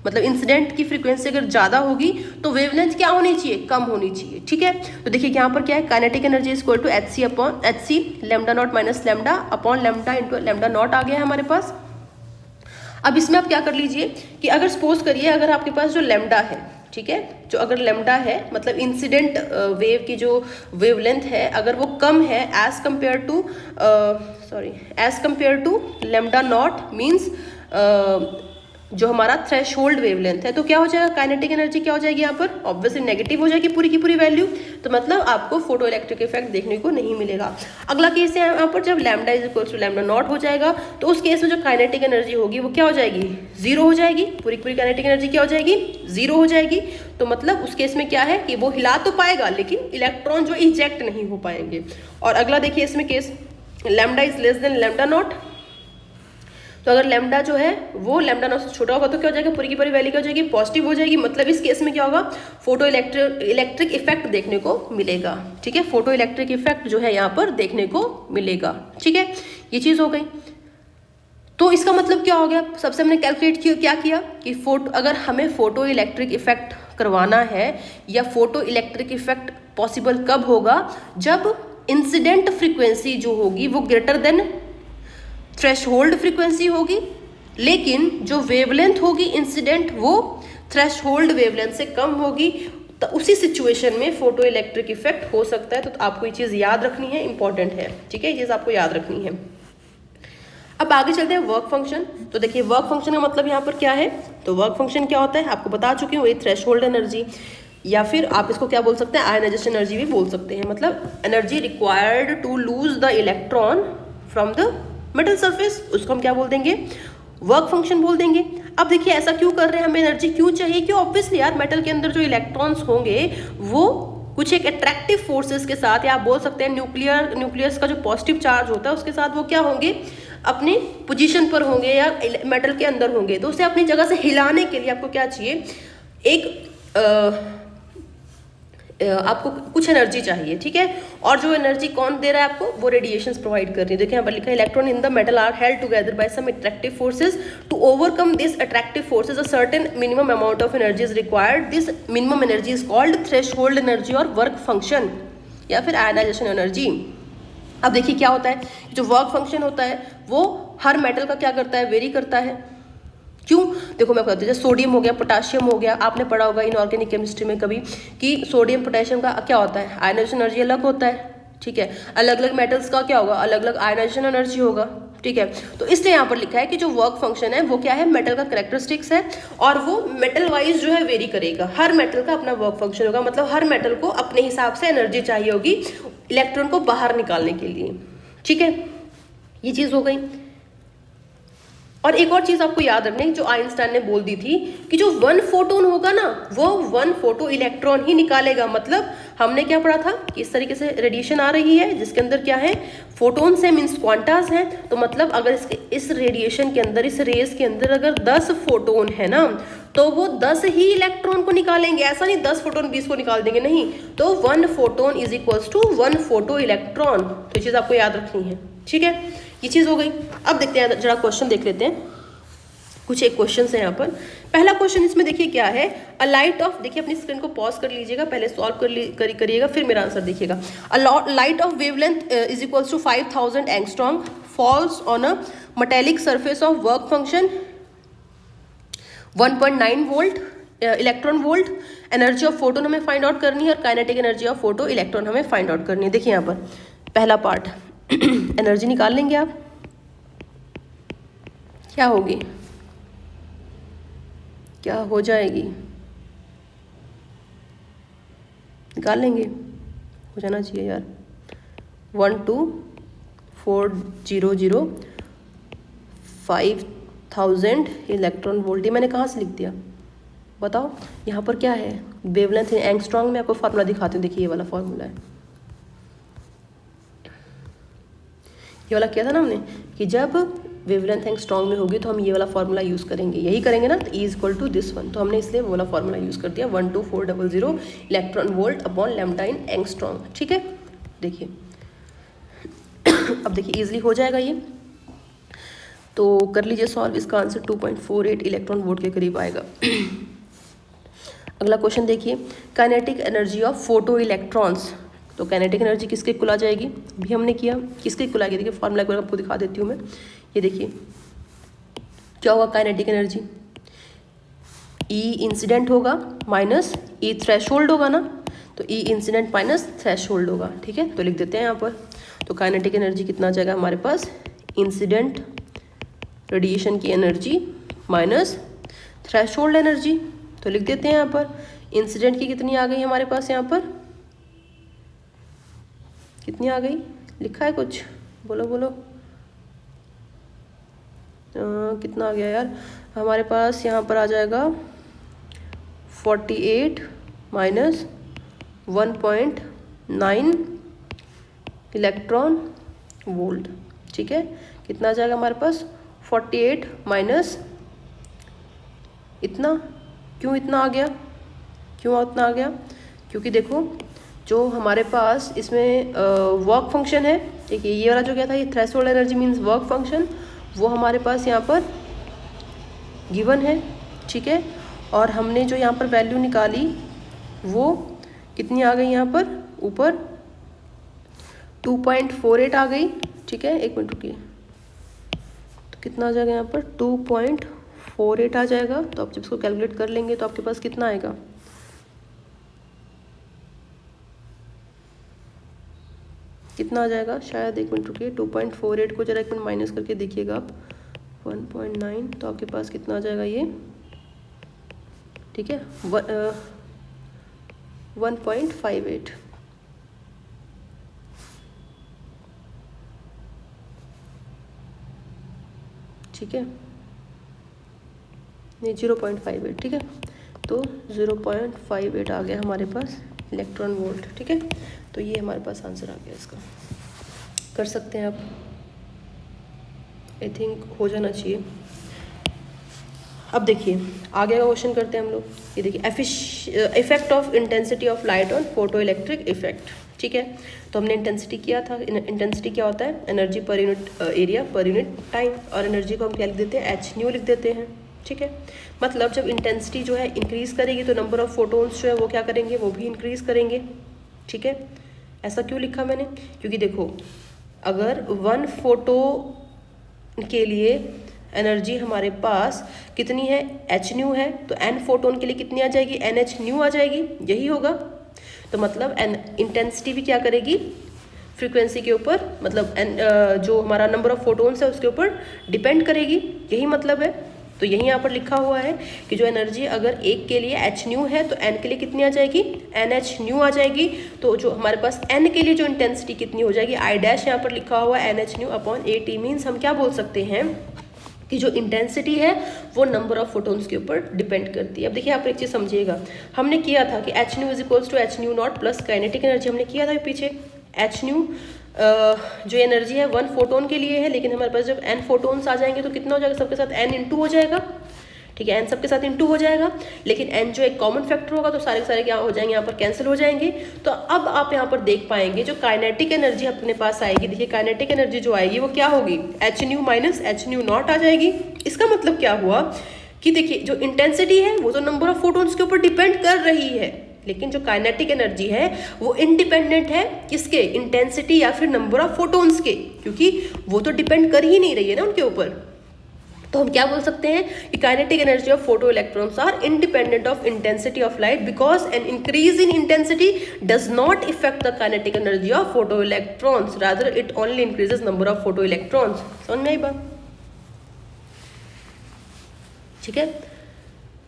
मतलब इंसिडेंट की फ्रीक्वेंसी अगर ज़्यादा होगी तो वेवलेंथ क्या होनी चाहिए, कम होनी चाहिए, ठीक है। तो देखिए यहाँ पर क्या है, kinetic energy is equal to h c upon h c lambda nought minus lambda upon lambda into lambda nought आ गया है हमारे पास। अब इसमें आप क्या कर लीजिए कि अगर सपोज करिए अगर आपके पास जो लेमडा है, ठीक है, जो अगर लेमडा है मतलब इंसिडेंट वेव की जो वेवलेंथ है अगर वो कम है as compare to lambda naught, means जो हमारा थ्रेशहोल्ड वेवलेंथ है, तो क्या हो जाएगा, काइनेटिक एनर्जी क्या हो जाएगी यहाँ पर, ऑब्वियसली नेगेटिव हो जाएगी पूरी की पूरी वैल्यू। तो मतलब आपको फोटो इलेक्ट्रिक इफेक्ट देखने को नहीं मिलेगा। अगला केस है यहाँ पर जब lambda is equal to lambda naught हो जाएगा तो उस केस में जो काइनेटिक एनर्जी होगी वो क्या हो जाएगी, जीरो हो जाएगी, पूरी की पूरी काइनेटिक एनर्जी क्या हो जाएगी, जीरो हो जाएगी। तो मतलब उस केस में क्या है कि वो हिला तो पाएगा लेकिन इलेक्ट्रॉन जो इजेक्ट नहीं हो पाएंगे। और अगला देखिए इसमें case lambda is less than lambda naught, तो अगर लैम्डा जो है वो लैम्डा नॉट से छोटा होगा तो क्या हो जाएगा, पूरी की पूरी वैल्यू क्या हो जाएगी, पॉजिटिव हो जाएगी। मतलब इस केस में क्या होगा, फोटो इलेक्ट्रिक इफेक्ट देखने को मिलेगा, ठीक है, फोटो इलेक्ट्रिक इफेक्ट जो है यहाँ पर देखने को मिलेगा, ठीक है, ये चीज़ हो गई। तो इसका मतलब क्या हो गया, सबसे हमने कैलकुलेट क्या किया कि अगर हमें फोटो इलेक्ट्रिक इफेक्ट करवाना है या फोटो इलेक्ट्रिक इफेक्ट पॉसिबल कब होगा, जब इंसिडेंट फ्रीक्वेंसी जो होगी वो ग्रेटर देन थ्रेशहोल्ड फ्रीक्वेंसी होगी, लेकिन जो वेवलेंथ होगी इंसिडेंट वो थ्रेशहोल्ड वेवलेंथ से कम होगी। तो उसी सिचुएशन में फोटो इलेक्ट्रिक इफेक्ट हो सकता है। तो आपको ये चीज़ याद रखनी है, इंपॉर्टेंट है, ठीक है, ये चीज़ आपको याद रखनी है। अब आगे चलते हैं वर्क फंक्शन। तो देखिए वर्क फंक्शन का मतलब यहाँ पर क्या है, तो वर्क फंक्शन क्या होता है आपको बता चुकी हूँ, ये थ्रेशहोल्ड एनर्जी या फिर आप इसको क्या बोल सकते हैं, आयनाइजेशन एनर्जी भी बोल सकते हैं। मतलब energy required to lose the electron from the metal surface, उसको हम क्या बोल देंगे, वर्क फंक्शन बोल देंगे। अब देखिए ऐसा क्यों कर रहे हैं, हमें एनर्जी क्यों चाहिए, क्यों, ऑब्वियसली यार मेटल के अंदर जो इलेक्ट्रॉन्स होंगे वो कुछ एक अट्रैक्टिव फोर्सेस के साथ, या आप बोल सकते हैं न्यूक्लियस का जो पॉजिटिव चार्ज होता है उसके साथ वो क्या होंगे, अपने पोजीशन पर होंगे या मेटल के अंदर होंगे, तो उसे अपनी जगह से हिलाने के लिए आपको क्या चाहिए, एक आपको कुछ एनर्जी चाहिए, ठीक है। और जो एनर्जी कौन दे रहा है आपको, वो रेडिएशंस प्रोवाइड कर रही है। देखिए यहाँ पर लिखा है electron in the metal are held together by some attractive forces, to overcome this attractive forces a certain minimum amount of energy is required, this minimum energy is called threshold energy और वर्क फंक्शन या फिर आयनाइजेशन एनर्जी। अब देखिए क्या होता है, जो वर्क फंक्शन होता है वो हर मेटल का क्या करता है, वेरी करता है। क्यों, देखो मैं बताती हूँ, जैसे सोडियम हो गया, पोटाशियम हो गया, आपने पढ़ा होगा इनऑर्गेनिक केमिस्ट्री में कभी कि सोडियम पोटेशियम का क्या होता है, आयनाइजेशन एनर्जी अलग होता है, ठीक है। अलग अलग मेटल्स का क्या होगा, अलग अलग आयनाइजेशन एनर्जी होगा, ठीक है। तो इसलिए यहाँ पर लिखा है कि जो वर्क फंक्शन है वो क्या है, मेटल का कैरेक्टरिस्टिक्स है और वो मेटल वाइज जो है वेरी करेगा। हर मेटल का अपना वर्क फंक्शन होगा, मतलब हर मेटल को अपने हिसाब से एनर्जी चाहिए होगी इलेक्ट्रॉन को बाहर निकालने के लिए, ठीक है। ये चीज़ हो गई। और एक और चीज़ आपको याद रखनी, जो आइंस्टाइन ने बोल दी थी कि जो 1 फोटोन होगा ना, वो 1 फोटो इलेक्ट्रॉन ही निकालेगा। मतलब हमने क्या पढ़ा था कि इस तरीके से रेडिएशन आ रही है जिसके अंदर क्या है, फोटोन्स है, मीन्स क्वांटास हैं। तो मतलब अगर इस रेडिएशन के अंदर, इस रेस के अंदर अगर 10 फोटोन है ना, तो वो 10 ही इलेक्ट्रॉन को निकालेंगे। ऐसा नहीं 10 फोटोन 20 को निकाल देंगे, नहीं। तो 1 photon is equals to 1 photo electron. तो ये चीज़ आपको याद रखनी है, ठीक है। ये चीज़ हो गई। अब देखते हैं, जरा क्वेश्चन देख लेते हैं। कुछ एक क्वेश्चन है यहाँ पर। पहला क्वेश्चन इसमें देखिए क्या है, अ लाइट ऑफ, देखिए अपनी स्क्रीन को पॉज कर लीजिएगा, पहले सॉल्व करिएगा फिर मेरा आंसर देखिएगा। A light of wavelength is equals to 5000 angstrom falls on a metallic surface of work function 1.9 volt electron volt. Energy of photon हमें फाइंड आउट करनी है और kinetic energy of photo electron हमें फाइंड आउट करनी है। देखिए यहाँ पर पहला पार्ट एनर्जी निकाल लेंगे आप, क्या होगी, क्या हो जाएगी, निकाल लेंगे, हो जाना चाहिए यार। 124005000 इलेक्ट्रॉन वोल्ट। मैंने कहाँ से लिख दिया बताओ। यहाँ पर क्या है, वेवलेंथ एंगस्ट्रॉम में आपको फार्मूला दिखाती हूँ। देखिए ये वाला फार्मूला है, ये वाला किया था ना हमने कि जब वेवलेंथ एंगस्ट्रॉम में होगी तो हम ये वाला फार्मूला यूज़ करेंगे, यही करेंगे ना। तो E equal to this one, तो हमने इसलिए वो वाला फार्मूला यूज़ कर दिया 12400 इलेक्ट्रॉन वोल्ट अपॉन लैम्ब्डा इन एंगस्ट्रॉम, ठीक है। देखिए अब देखिए ईजिली हो जाएगा ये, तो कर लीजिए सॉल्व। इसका आंसर 2.48 इलेक्ट्रॉन वोल्ट के करीब आएगा। अगला क्वेश्चन देखिए, kinetic energy of photo electrons. तो काइनेटिक एनर्जी किसके इक्वल आ जाएगी, भी हमने किया, किसके इक्वल आएगी। देखिए फार्मूला एक बार आपको दिखा देती हूँ मैं। ये देखिए क्या होगा, काइनेटिक एनर्जी E इंसिडेंट होगा माइनस E थ्रेशोल्ड होगा ना, तो E इंसिडेंट माइनस थ्रेशोल्ड होगा, ठीक है। तो लिख देते हैं यहाँ पर। तो काइनेटिक एनर्जी कितना आ जाएगा हमारे पास, इंसिडेंट रेडिएशन की एनर्जी माइनस थ्रेशोल्ड एनर्जी। तो लिख देते हैं यहाँ पर, इंसिडेंट की कितनी आ गई हमारे पास, यहाँ पर कितनी आ गई, लिखा है कुछ, बोलो बोलो। कितना आ गया यार हमारे पास, यहाँ पर आ जाएगा 48 माइनस 1.9 इलेक्ट्रॉन वोल्ट, ठीक है। कितना आ जाएगा हमारे पास, 48 माइनस इतना। क्यों इतना आ गया, क्यों इतना आ गया, क्योंकि देखो जो हमारे पास इसमें वर्क फंक्शन है, देखिए ये वाला जो क्या था, ये threshold energy means work function, वो हमारे पास यहाँ पर गिवन है, ठीक है। और हमने जो यहाँ पर वैल्यू निकाली वो कितनी आ गई, यहाँ पर ऊपर 2.48 आ गई, ठीक है। एक मिनट रुकिए, तो कितना आ जाएगा यहाँ पर 2.48 आ जाएगा। तो आप जब इसको कैलकुलेट कर लेंगे तो आपके पास कितना आएगा, कितना आ जाएगा शायद, एक मिनट रुकिए, 2.48 को जरा एक मिनट माइनस करके देखिएगा आप, 1.9, तो आपके पास कितना आ जाएगा ये, ठीक है, 1.58, ठीक है, नहीं 0.58, ठीक है। तो 0.58 आ गया हमारे पास इलेक्ट्रॉन वोल्ट, ठीक है। तो ये हमारे पास आंसर आ गया इसका, कर सकते हैं आप। आई थिंक हो जाना चाहिए। अब देखिए आगे का क्वेश्चन करते हैं हम लोग। ये देखिए effect of intensity of light on photo electric effect. ठीक है, तो हमने इंटेंसिटी किया था। इंटेंसिटी क्या होता है? Energy per unit area per unit time, और एनर्जी को हम क्या लिख देते हैं? एच न्यू लिख देते हैं। ठीक है, मतलब जब इंटेंसिटी जो है इंक्रीज करेगी तो नंबर ऑफ फोटोन्स जो है वो क्या करेंगे? वो भी इंक्रीज करेंगे। ठीक है, ऐसा क्यों लिखा मैंने? क्योंकि देखो अगर 1 फोटो के लिए एनर्जी हमारे पास कितनी है? एच न्यू है, तो एन फोटोन के लिए कितनी आ जाएगी? एन एच न्यू आ जाएगी। यही होगा। तो मतलब एन इंटेंसिटी भी क्या करेगी? फ्रीक्वेंसी के ऊपर, मतलब जो हमारा नंबर ऑफ फोटोन्स है उसके ऊपर डिपेंड करेगी। यही मतलब है। तो यही यहाँ पर लिखा हुआ है कि जो एनर्जी अगर एक के लिए एच न्यू है तो एन के लिए कितनी आ जाएगी? एन एच न्यू आ जाएगी। तो जो हमारे पास एन के लिए जो इंटेंसिटी कितनी हो जाएगी? आई डैश यहाँ पर लिखा हुआ है n h nu upon a t. मीन्स हम क्या बोल सकते हैं कि जो इंटेंसिटी है वो नंबर ऑफ फोटोन्स के ऊपर डिपेंड करती है। अब देखिए आप एक चीज़ समझिएगा, हमने किया था कि h nu is equals to h nu not plus kinetic energy. हमने किया था पीछे एच न्यू जो एनर्जी है 1 फोटोन के लिए है, लेकिन हमारे पास जब n फोटोन्स आ जाएंगे तो कितना हो जाएगा? सबके साथ n इंटू हो जाएगा। ठीक है, n सबके साथ इंटू हो जाएगा, लेकिन n जो एक कॉमन फैक्टर होगा तो सारे के सारे क्या हो जाएंगे? यहाँ पर कैंसिल हो जाएंगे। तो अब आप यहाँ पर देख पाएंगे जो काइनेटिक एनर्जी अपने पास आएगी, देखिए काइनेटिक एनर्जी जो आएगी वो क्या होगी? H nu minus h nu nought आ जाएगी। इसका मतलब क्या हुआ कि देखिए जो इंटेंसिटी है वो तो नंबर ऑफ फोटोन्स के ऊपर डिपेंड कर रही है, लेकिन जो काइनेटिक एनर्जी है वो इंडिपेंडेंट है किसके? इंटेंसिटी या फिर नंबर ऑफ फोटोन्स के, क्योंकि वो तो डिपेंड कर ही नहीं रही है ना उनके ऊपर। तो हम क्या बोल सकते हैं कि kinetic energy of photo electrons are independent of intensity of light because an increase in intensity does not effect the kinetic energy of photo electrons, rather it only increases number of photo electrons. समझ में आई बात? ठीक है,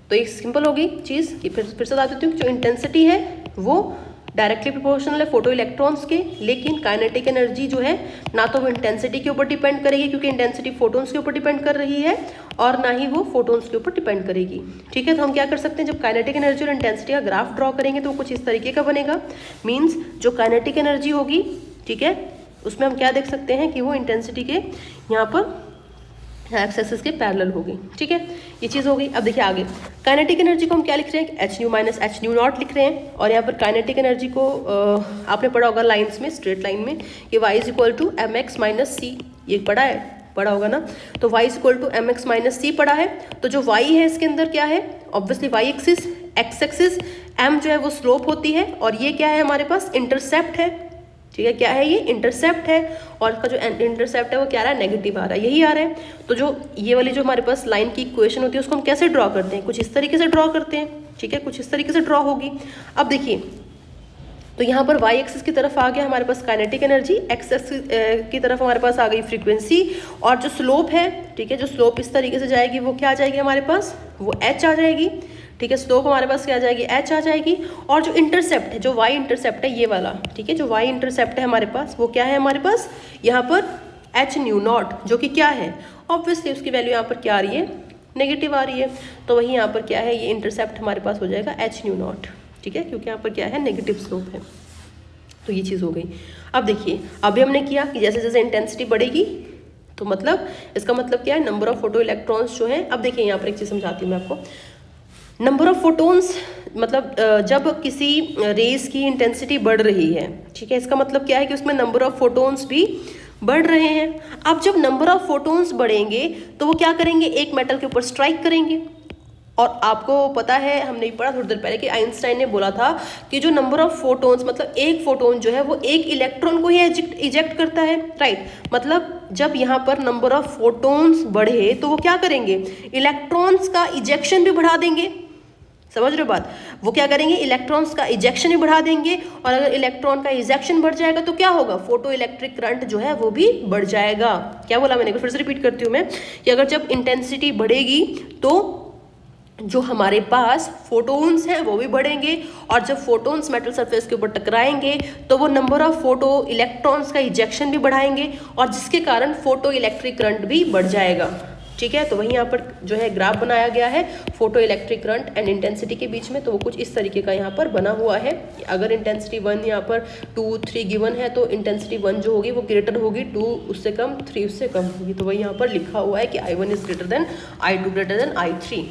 तो एक सिंपल होगी चीज़ कि फिर से बता देती हूँ कि जो इंटेंसिटी है वो डायरेक्टली प्रोपोर्शनल है फोटो इलेक्ट्रॉन्स के, लेकिन काइनेटिक एनर्जी जो है ना तो वो इंटेंसिटी के ऊपर डिपेंड करेगी क्योंकि इंटेंसिटी फोटोन्स के ऊपर डिपेंड कर रही है, और ना ही वो फोटोन्स के ऊपर डिपेंड करेगी। ठीक है, तो हम क्या कर सकते हैं, जब काइनेटिक एनर्जी और इंटेंसिटी का ग्राफ ड्रॉ करेंगे तो वो कुछ इस तरीके का बनेगा। मीन्स जो काइनेटिक एनर्जी होगी, ठीक है, उसमें हम क्या देख सकते हैं कि वो इंटेंसिटी के यहाँ पर एक्स एक्सिस के पैरेलल होगी। ठीक है, ये चीज़ हो गई। अब देखिए आगे काइनेटिक एनर्जी को हम क्या लिख रहे हैं? H nu minus h nu not लिख रहे हैं, और यहाँ पर काइनेटिक एनर्जी को आपने पढ़ा होगा लाइंस में, स्ट्रेट लाइन में, कि y is equal to m x minus c. ये पढ़ा होगा ना? तो y is equal to m x minus c पढ़ा है। तो जो y है इसके अंदर क्या है? Obviously y axis, x axis, m जो है वो स्लोप होती है, और ये क्या है हमारे पास? इंटरसेप्ट है। ठीक है, क्या है ये? इंटरसेप्ट है, और इसका जो इंटरसेप्ट है वो क्या आ रहा है? नेगेटिव आ रहा है, यही आ रहा है। तो जो ये वाली जो हमारे पास लाइन की इक्वेशन होती है उसको हम कैसे ड्रॉ करते हैं? कुछ इस तरीके से ड्रॉ करते हैं। ठीक है, कुछ इस तरीके से ड्रॉ होगी। अब देखिए तो यहाँ पर y एक्सिस की तरफ आ गया हमारे पास काइनेटिक एनर्जी, एक्स एक्सिस की तरफ हमारे पास आ गई फ्रीक्वेंसी, और जो स्लोप है, ठीक है, जो स्लोप इस तरीके से जाएगी वो क्या आ जाएगी हमारे पास? वो h आ जाएगी। ठीक है, स्लोप हमारे पास क्या आ जाएगी? h आ जाएगी। और जो इंटरसेप्ट है, जो y इंटरसेप्ट है ये वाला, ठीक है, जो y इंटरसेप्ट है हमारे पास वो क्या है हमारे पास? यहाँ पर h न्यू नॉट, जो कि क्या है? ऑब्वियसली उसकी वैल्यू यहाँ पर क्या आ रही है? नेगेटिव आ रही है। तो वही यहाँ पर क्या है? ये इंटरसेप्ट हमारे पास हो जाएगा h न्यू नॉट। ठीक है, क्योंकि यहाँ पर क्या है? नेगेटिव स्लोप है। तो ये चीज़ हो गई। अब देखिए अभी हमने किया कि जैसे जैसे इंटेंसिटी बढ़ेगी तो मतलब इसका मतलब क्या है? नंबर ऑफ फोटो इलेक्ट्रॉन्स जो है, अब देखिए यहाँ पर एक चीज़ समझाती हूँ मैं आपको। नंबर ऑफ फोटोन्स मतलब जब किसी रेस की इंटेंसिटी बढ़ रही है, ठीक है, इसका मतलब क्या है कि उसमें नंबर ऑफ फोटोन्स भी बढ़ रहे हैं। अब जब नंबर ऑफ फोटोन्स बढ़ेंगे तो वो क्या करेंगे? एक मेटल के ऊपर स्ट्राइक करेंगे। और आपको पता है, हमने पढ़ा थोड़ी देर पहले कि आइंस्टाइन ने बोला था कि जो नंबर ऑफ फोटोन्स, मतलब एक फोटोन जो है वो एक इलेक्ट्रॉन को ही इजेक्ट करता है, राइट। मतलब जब यहाँ पर नंबर ऑफ फोटोन्स बढ़े तो वो क्या करेंगे? इलेक्ट्रॉन्स का इजेक्शन भी बढ़ा देंगे। समझ रहे हो बात? वो क्या करेंगे? इलेक्ट्रॉन्स का इजेक्शन भी बढ़ा देंगे, और अगर इलेक्ट्रॉन का इजेक्शन बढ़ जाएगा तो क्या होगा? फोटो इलेक्ट्रिक करंट जो है वो भी बढ़ जाएगा। क्या बोला मैंने? फिर से रिपीट करती हूँ मैं कि अगर जब इंटेंसिटी बढ़ेगी तो जो हमारे पास फोटोन्स हैं वो भी बढ़ेंगे, और जब फोटोन्स मेटल सरफेस के ऊपर टकराएंगे तो वो नंबर ऑफ फोटो इलेक्ट्रॉन्स का इजेक्शन भी बढ़ाएंगे, और जिसके कारण फोटो इलेक्ट्रिक करंट भी बढ़ जाएगा। ठीक है। तो वहीं यहाँ पर जो है ग्राफ बनाया गया है photo electric current and intensity के बीच में, तो वो कुछ इस तरीके का यहाँ पर बना हुआ है। अगर इंटेंसिटी 1 यहाँ पर 2 3 गिवन है तो इंटेंसिटी 1 जो होगी वो ग्रेटर होगी, 2 उससे कम, 3 उससे कम होगी। तो वही यहाँ पर लिखा हुआ है कि I1 is greater than I2 greater than I3।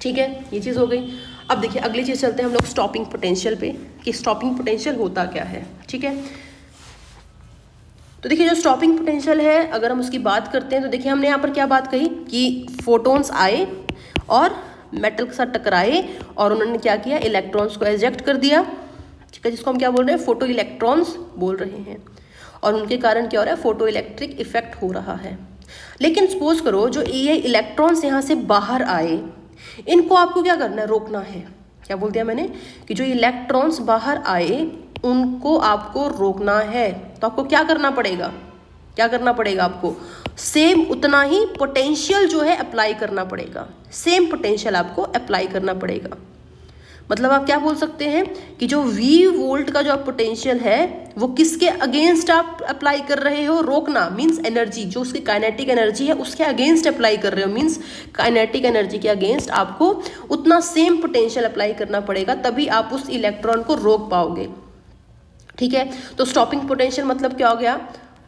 ठीक है, ये चीज़ हो गई। अब देखिए अगली चीज़ चलते हैं हम लोग स्टॉपिंग पोटेंशियल पे, कि स्टॉपिंग पोटेंशियल होता क्या है। ठीक है, तो देखिए जो स्टॉपिंग पोटेंशियल है अगर हम उसकी बात करते हैं तो देखिए हमने यहाँ पर क्या बात कही कि फोटोन्स आए और मेटल के साथ टकराए और उन्होंने क्या किया, इलेक्ट्रॉन्स को एजेक्ट कर दिया। ठीक है, जिसको हम क्या बोल रहे हैं, फोटो इलेक्ट्रॉन्स बोल रहे हैं। और उनके कारण क्या हो रहा है, फोटो इलेक्ट्रिक इफेक्ट हो रहा है। लेकिन सपोज करो जो ये इलेक्ट्रॉन्स यहाँ से बाहर आए, इनको आपको क्या करना है, रोकना है। क्या बोल दिया मैंने कि जो इलेक्ट्रॉन्स बाहर आए उनको आपको रोकना है। तो आपको क्या करना पड़ेगा, क्या करना पड़ेगा आपको, सेम उतना ही पोटेंशियल जो है अप्लाई करना पड़ेगा। सेम पोटेंशियल आपको अप्लाई करना पड़ेगा। मतलब आप क्या बोल सकते हैं कि जो V वोल्ट का जो आप पोटेंशियल है वो किसके अगेंस्ट आप अप्लाई कर रहे हो, रोकना मींस एनर्जी, जो उसकी काइनेटिक एनर्जी है उसके अगेंस्ट अप्लाई कर रहे हो, मींस काइनेटिक एनर्जी के अगेंस्ट आपको उतना सेम पोटेंशियल अप्लाई करना पड़ेगा, तभी आप उस इलेक्ट्रॉन को रोक पाओगे। ठीक है, तो स्टॉपिंग पोटेंशियल मतलब क्या हो गया,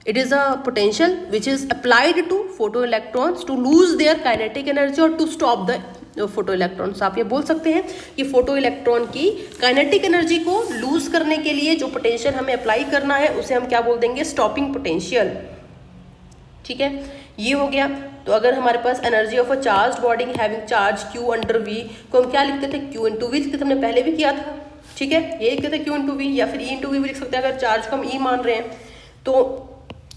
it is a potential which is applied to photo electrons to lose their kinetic energy और to stop the photo electrons. आप ये बोल सकते हैं कि फोटो इलेक्ट्रॉन की काइनेटिक एनर्जी को लूज करने के लिए जो पोटेंशियल हमें अप्लाई करना है उसे हम क्या बोल देंगे, स्टॉपिंग पोटेंशियल। ठीक है, ये हो गया। तो अगर हमारे पास energy of a charge body having charge Q under V को हम क्या लिखते थे, Q इंटू V लिखते थे, हमने पहले भी किया था। ठीक है, ये लिखते थे Q इंटू V या फिर E इंटू V भी लिख सकते हैं। अगर चार्ज को हम E मान रहे हैं तो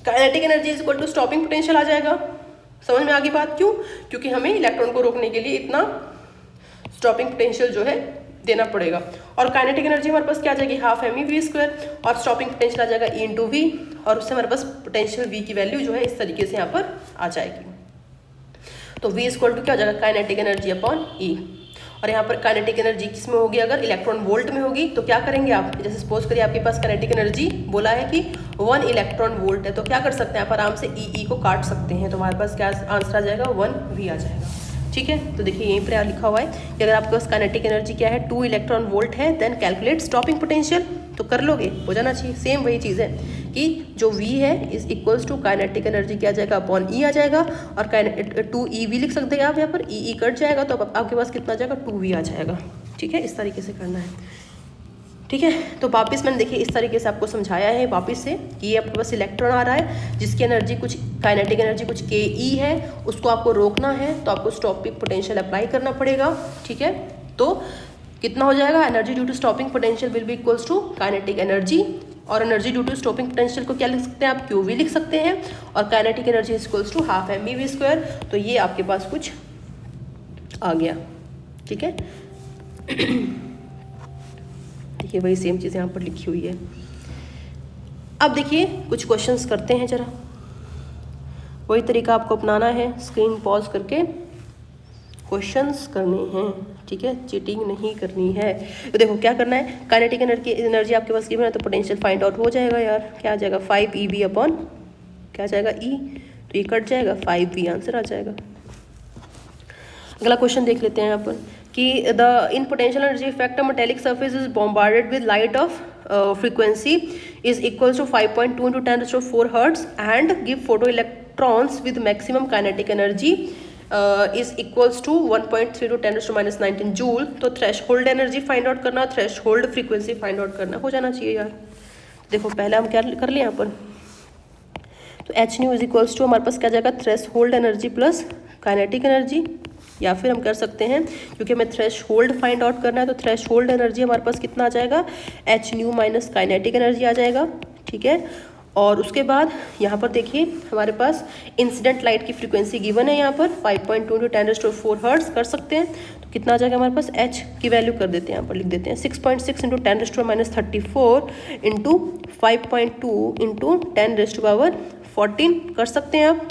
kinetic energy is equal to stopping potential आ जाएगा। समझ में आ गई बात, क्यों, क्योंकि हमें इलेक्ट्रॉन को रोकने के लिए इतना स्टॉपिंग पोटेंशियल जो है देना पड़ेगा। और काइनेटिक एनर्जी हमारे पास क्या आ जाएगी, हाफ mv², और स्टॉपिंग पोटेंशियल आ जाएगा E इंटू V, और उससे हमारे पास पोटेंशियल V की वैल्यू जो है इस तरीके से यहाँ पर आ जाएगी। तो V इक्वल टू क्या हो जाएगा, काइनेटिक एनर्जी अपॉन E। और यहाँ पर काइनेटिक एनर्जी किसमें होगी, अगर इलेक्ट्रॉन वोल्ट में होगी तो क्या करेंगे आप, जैसे सपोज करिए आपके पास काइनेटिक एनर्जी बोला है कि 1 इलेक्ट्रॉन वोल्ट है, तो क्या कर सकते हैं आप, आराम से ई को काट सकते हैं। तो हमारे पास क्या आंसर आ जाएगा, 1V आ जाएगा। ठीक है, तो देखिए यहीं पर लिखा हुआ है कि अगर आपके पास काइनेटिक एनर्जी क्या है, 2 इलेक्ट्रॉन वोल्ट है, देन कैलकुलेट स्टॉपिंग पोटेंशियल, तो कर लोगे, हो जाना चाहिए। सेम वही चीज़ है कि जो V है is equals to kinetic energy क्या आ जाएगा, अपॉन E आ जाएगा, और 2EV लिख सकते हैं आप यहाँ पर, E कट जाएगा तो आपके पास कितना आ जाएगा, 2V आ जाएगा। ठीक है, इस तरीके से करना है। ठीक है, तो वापस मैंने देखिए इस तरीके से आपको समझाया है वापस से कि ये आपके पास इलेक्ट्रॉन आ रहा है जिसकी एनर्जी कुछ काइनेटिक एनर्जी कुछ KE है, उसको आपको रोकना है तो आपको स्टॉपिंग पोटेंशियल अप्लाई करना पड़ेगा। ठीक है, तो कितना हो जाएगा, energy due to stopping potential will be equals to kinetic energy, और energy due to stopping potential को क्या लिख सकते हैं आप, QV लिख सकते हैं, और kinetic energy is equals to half mv²। तो ये आपके पास कुछ आ गया। ठीक है, देखिए वही सेम चीज़ यहाँ पर लिखी हुई है। अब देखिए कुछ क्वेश्चंस करते हैं, जरा वही तरीका आपको अपनाना है, स्क्रीन पॉज करके क्वेश्चंस करने हैं। ठीक है, चीटिंग नहीं करनी है। तो देखो क्या करना है, काइनेटिक एनर्जी आपके पास गिवन है तो पोटेंशियल फाइंड आउट हो जाएगा यार। क्या आ जाएगा, 5EV अपॉन क्या आ जाएगा, E, तो ये कट जाएगा, 5V आंसर आ जाएगा। अगला क्वेश्चन देख लेते हैं यहाँ पर कि the in potential energy effect of metallic surface is bombarded with light of frequency is equals to 5.2 into 10⁴ hertz and give photo electrons with maximum kinetic energy is equals to 1.3 to 10⁻⁹ joule. तो थ्रेशहोल्ड एनर्जी फाइंड आउट करना, थ्रेशहोल्ड फ्रीक्वेंसी फाइंड आउट करना, हो जाना चाहिए यार। देखो पहले हम क्या कर लें यहाँ पर, तो H⁻ इज इक्वल्स टू हमारे पास क्या जाएगा, threshold energy plus kinetic energy, या फिर हम कर सकते हैं क्योंकि हमें थ्रेशहोल्ड फाइंड आउट करना है तो थ्रेशहोल्ड एनर्जी हमारे पास कितना आ जाएगा, H⁻ माइनस काइनेटिक एनर्जी आ जाएगा। ठीक है, और उसके बाद यहाँ पर देखिए हमारे पास इंसिडेंट लाइट की फ्रीक्वेंसी गिवन है यहाँ पर 5.2 into 10⁴ हर्ट्ज कर सकते हैं। तो कितना आ जाएगा हमारे पास, H की वैल्यू कर देते हैं यहाँ पर, लिख देते हैं 6.6 into 10⁻⁻34 इंटू 5.2 into 10⁻14 कर सकते हैं आप।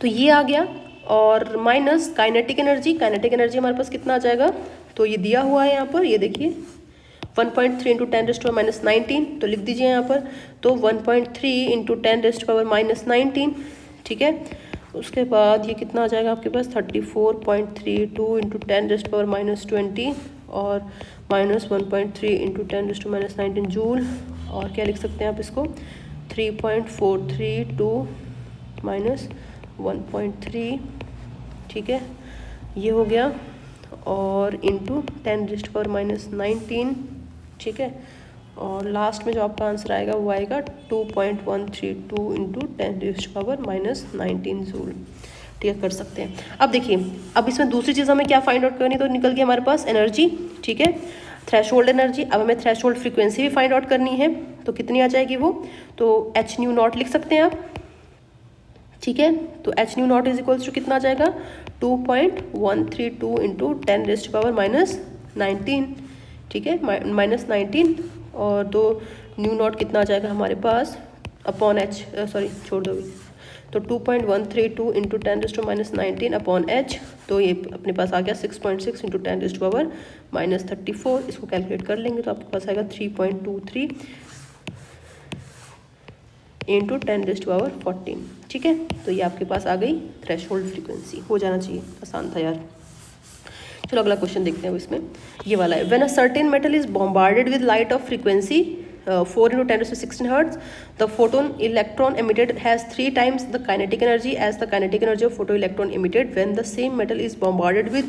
तो ये आ गया, और माइनस काइनेटिक एनर्जी हमारे पास कितना आ जाएगा, तो ये दिया हुआ है यहाँ पर, ये देखिए 1.3 into 10⁻⁻19, तो लिख दीजिए यहाँ पर, तो 1.3 into 10⁻⁻19। ठीक है, उसके बाद ये कितना आ जाएगा आपके पास 34.32 इंटू 10⁻⁻20 और -1.3 इंटू 10⁻⁻19 जूल। और क्या लिख सकते हैं आप इसको 3.432 -1.3, ठीक है, ये हो गया, और इंटू 10⁻⁻19, ठीक है, और लास्ट में जो आपका आंसर आएगा वो आएगा 2.132 इंटू 10⁻⁻19 जूल। ठीक है, कर सकते हैं। अब देखिए, अब इसमें दूसरी चीज़ हमें क्या फाइंड आउट करनी, तो निकल गई हमारे पास एनर्जी, ठीक है, थ्रेशोल्ड एनर्जी। अब हमें थ्रेशोल्ड फ्रीक्वेंसी भी फाइंड आउट करनी है, तो कितनी आ जाएगी वो, तो एच न्यू नॉट लिख सकते हैं आप, ठीक है, तो h nu naught is equals to कितना आ जाएगा 2.132 इंटू 10⁻⁻19, ठीक है, -19, और दो न्यू नॉट कितना आ जाएगा हमारे पास अपॉन एच, सॉरी छोड़ दो, तो 2.132 इंटू 10⁻⁻19 अपॉन एच, तो ये अपने पास आ गया 6.6 इंटू 10⁻⁻34। इसको कैलकुलेट कर लेंगे तो आपके पास आएगा 3.23 इंटू 10⁻14, ठीक है, तो ये आपके पास आ गई थ्रेशोल्ड फ्रीक्वेंसी। हो जाना चाहिए, आसान था यार। चलो अगला क्वेश्चन देखते हैं इसमें, ये वाला है, when a certain metal is bombarded with light of frequency 4 into 10⁻16 hertz, the photon electron emitted has 3 times the kinetic energy as the kinetic energy of photoelectron emitted when the same metal is bombarded with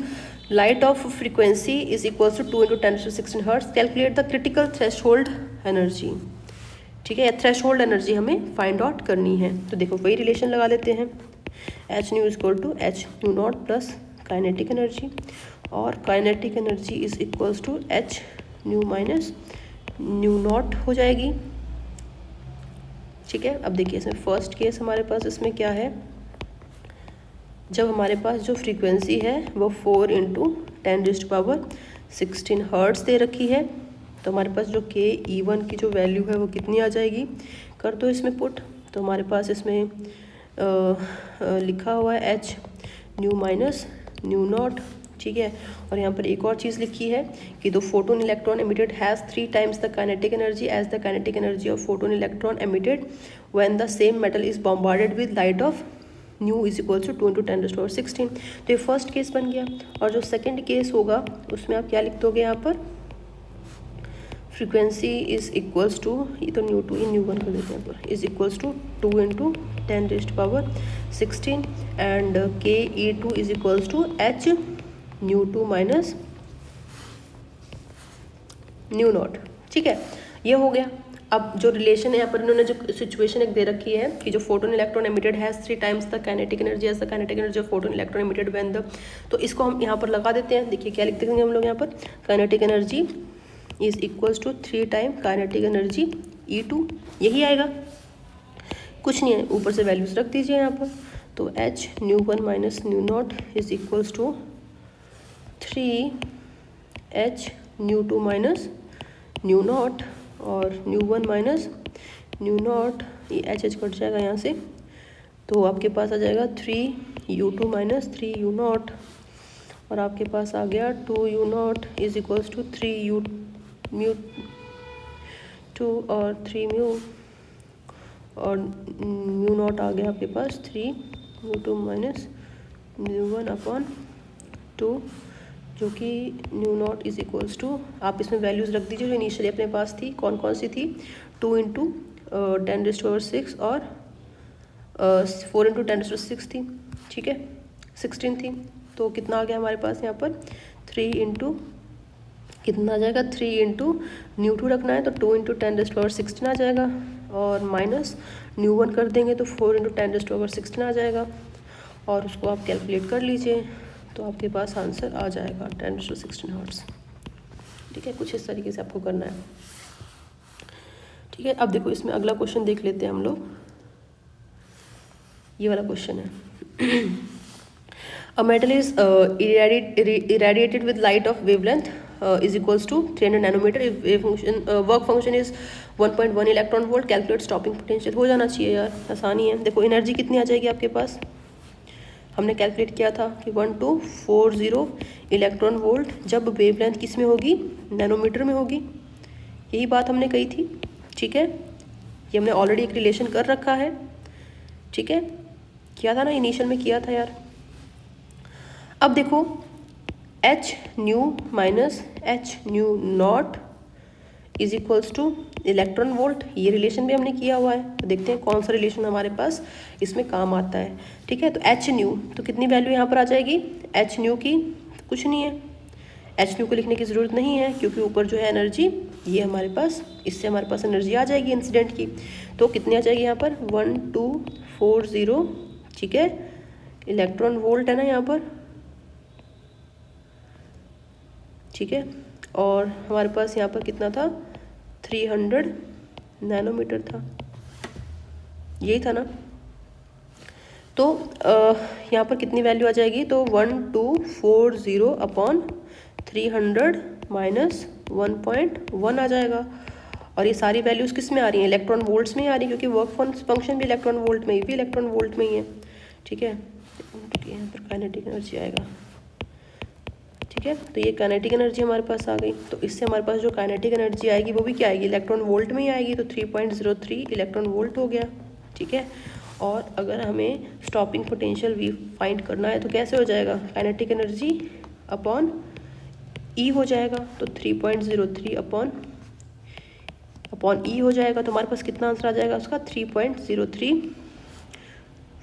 light of frequency is equals to 2 into 10⁻16 hertz. Calculate the critical threshold energy. ठीक है, थ्रेशोल्ड एनर्जी हमें फाइंड आउट करनी है। तो देखो वही रिलेशन लगा लेते हैं, h nu is equal to h nu not plus kinetic energy, और kinetic energy is equals to h nu minus nu nought हो जाएगी, ठीक है। अब देखिए इसमें फर्स्ट केस हमारे पास इसमें क्या है, जब हमारे पास जो फ्रीक्वेंसी है वो 4 इंटू 10⁻16 हर्ट्स दे रखी है, तो हमारे पास जो के E1 की जो वैल्यू है वो कितनी आ जाएगी, कर दो इसमें पुट, तो हमारे पास इसमें लिखा हुआ है H nu minus nu naught, ठीक है। और यहाँ पर एक और चीज़ लिखी है कि the photon electron emitted has 3 times the kinetic energy as the kinetic energy of photon electron emitted when the same metal is bombarded with light of nu is equal to 2 into 10⁻16। तो ये फर्स्ट केस बन गया, और जो सेकेंड केस होगा उसमें आप क्या लिख दोगे, यहाँ पर फ्रीक्वेंसी इज इक्वल्स टू, ये तो न्यू 2 ये न्यू 1 कर देते हैं पर, is equals to 2 into 10⁻16 and K E2 is equals to h nu 2 minus nu naught, ठीक है, ये हो गया। अब जो रिलेशन है यहाँ पर इन्होंने जो सिचुएशन एक दे रखी है कि जो photon electron emitted has 3 times the kinetic energy as the kinetic energy of photon electron emitted when the, तो इसको हम यहाँ पर लगा देते हैं। देखिए क्या लिख देंगे हम लोग यहाँ पर, kinetic energy is equals to 3 times kinetic energy E2, यही आएगा, कुछ नहीं है, ऊपर से वैल्यूज रख दीजिए यहाँ पर, तो h nu 1 minus nu naught is equals to 3h nu 2 minus nu naught, और न्यू 1 माइनस न्यू नॉट, ये एच कट जाएगा यहाँ से, तो आपके पास आ जाएगा 3u2 माइनस 3u नॉट, और आपके पास आ गया 2u naught is equals to 3u mu 2 और 3 म्यू, और म्यू नॉट आ गया आपके पास 3u2 माइनस म्यू 1 अपॉन 2, जो कि nu naught is equals to, आप इसमें वैल्यूज़ रख दीजिए जो इनिशियली अपने पास थी, कौन कौन सी थी, 2 इंटू 10⁻6 और 4 इंटू 10⁻6 थी, ठीक है, 16 थी, तो कितना आ गया हमारे पास यहाँ पर 3 इंटू कितना आ जाएगा, 3 इंटू न्यू 2 रखना है तो 2 इंटू 10⁻16 आ जाएगा, और माइनस न्यू 1 कर देंगे तो 4 इंटू 10⁻16 आ जाएगा, और उसको आप कैलकुलेट कर लीजिए तो आपके पास आंसर आ जाएगा 10⁻16 हर्ट्स, ठीक है। कुछ इस तरीके से आपको करना है, ठीक है। अब देखो इसमें अगला क्वेश्चन देख लेते हैं हम लोग, ये वाला क्वेश्चन है, a metal is irradiated with light of wavelength is equals to 300 nanometer if wave function work function is 1.1 electron volt, calculate stopping potential. हो जाना चाहिए यार, आसानी है। देखो एनर्जी कितनी आ जाएगी आपके पास, हमने कैलकुलेट किया था कि 1240 इलेक्ट्रॉन वोल्ट, जब वेवलेंथ किस में होगी, नैनोमीटर में होगी, यही बात हमने कही थी, ठीक है। ये हमने ऑलरेडी एक रिलेशन कर रखा है, ठीक है। किया था ना, इनिशियल में किया था यार। अब देखो H nu minus h nu naught is equals two electron volt, ये रिलेशन भी हमने किया हुआ है। तो देखते हैं कौन सा रिलेशन हमारे पास इसमें काम आता है। ठीक है, तो एच न्यू, तो कितनी वैल्यू यहाँ पर आ जाएगी एच न्यू की, कुछ नहीं है, एच न्यू को लिखने की ज़रूरत नहीं है क्योंकि ऊपर जो है एनर्जी ये हमारे पास, इससे हमारे पास एनर्जी आ जाएगी इंसिडेंट की। तो कितनी आ जाएगी यहाँ पर 1240, ठीक है, इलेक्ट्रॉन वोल्ट है ना यहाँ पर, ठीक है। और हमारे पास यहाँ पर कितना था 300 नैनोमीटर था, यही था ना। तो यहाँ पर कितनी वैल्यू आ जाएगी, तो 1240 अपॉन 300 माइनस 1.1 आ जाएगा। और ये सारी वैल्यूज़ किस में आ रही हैं, इलेक्ट्रॉन वोल्ट्स में ही आ रही है क्योंकि वर्क फंक्शन भी इलेक्ट्रॉन वोल्ट में, भी इलेक्ट्रॉन वोल्ट में ही है। ठीक है, यहाँ पर काइनेटिक एनर्जी आएगा, ठीक है। तो ये काइनेटिक एनर्जी हमारे पास आ गई। तो इससे हमारे पास जो काइनेटिक एनर्जी आएगी वो भी क्या आएगी, इलेक्ट्रॉन वोल्ट में ही आएगी। तो 3.03 इलेक्ट्रॉन वोल्ट हो गया, ठीक है। और अगर हमें स्टॉपिंग पोटेंशियल वी फाइंड करना है तो कैसे हो जाएगा, काइनेटिक एनर्जी अपॉन ई हो जाएगा। तो 3.03 अपॉन ई हो जाएगा। तो हमारे पास कितना आंसर आ जाएगा उसका 3.03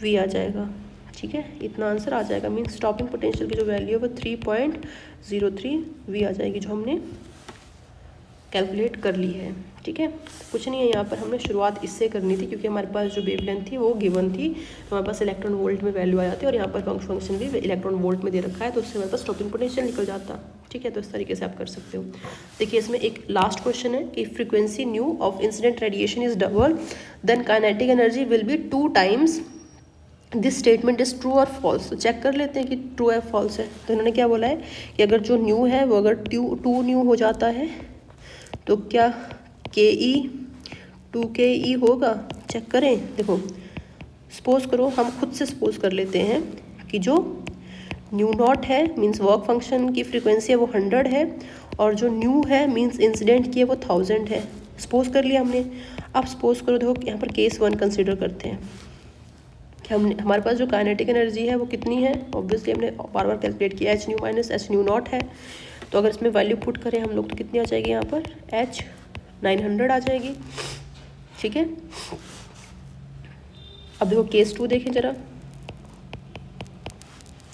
वी आ जाएगा, ठीक है। इतना आंसर आ जाएगा, मीन्स स्टॉपिंग पोटेंशियल की जो वैल्यू है वो 3.03 वी आ जाएगी, जो हमने कैलकुलेट कर ली है, ठीक है। कुछ नहीं है, यहाँ पर हमने शुरुआत इससे करनी थी क्योंकि हमारे पास जो वेवलेंथ थी वो गिवन थी, तो हमारे पास इलेक्ट्रॉन वोल्ट में वैल्यू आ जाती है और यहाँ पर फंक्शन भी इलेक्ट्रॉन वोल्ट में दे रखा है, तो उससे हमारे पास स्टॉपिंग पोटेंशियल निकल जाता, ठीक है। तो इस तरीके से आप कर सकते हो। देखिए इसमें एक लास्ट क्वेश्चन है कि frequency nu of incident radiation is double then kinetic energy will be 2 times this statement is true और फॉल्स। तो चेक कर लेते हैं कि ट्रू है फॉल्स है। तो इन्होंने क्या बोला है कि अगर जो न्यू है वो अगर टू न्यू हो जाता है तो क्या के ई 2ke होगा, चेक करें। देखो सपोज करो, हम खुद से सपोज कर लेते हैं कि जो न्यू नॉट है मीन्स वर्क फंक्शन की फ्रीक्वेंसी है वो 100 है और जो न्यू है मीन्स इंसिडेंट की है वो 1000 है। सपोज कर लिया हमने। अब सपोज करो, देखो यहाँ पर केस 1 कंसिडर करते हैं कि हमारे पास जो काइनेटिक एनर्जी है वो कितनी है, ऑब्वियसली हमने बार बार कैलकुलेट किया, H nu minus h nu not है। तो अगर इसमें वैल्यू पुट करें हम लोग तो कितनी आ जाएगी यहाँ पर एच 900 आ जाएगी, ठीक है। अब देखो केस 2 देखें जरा,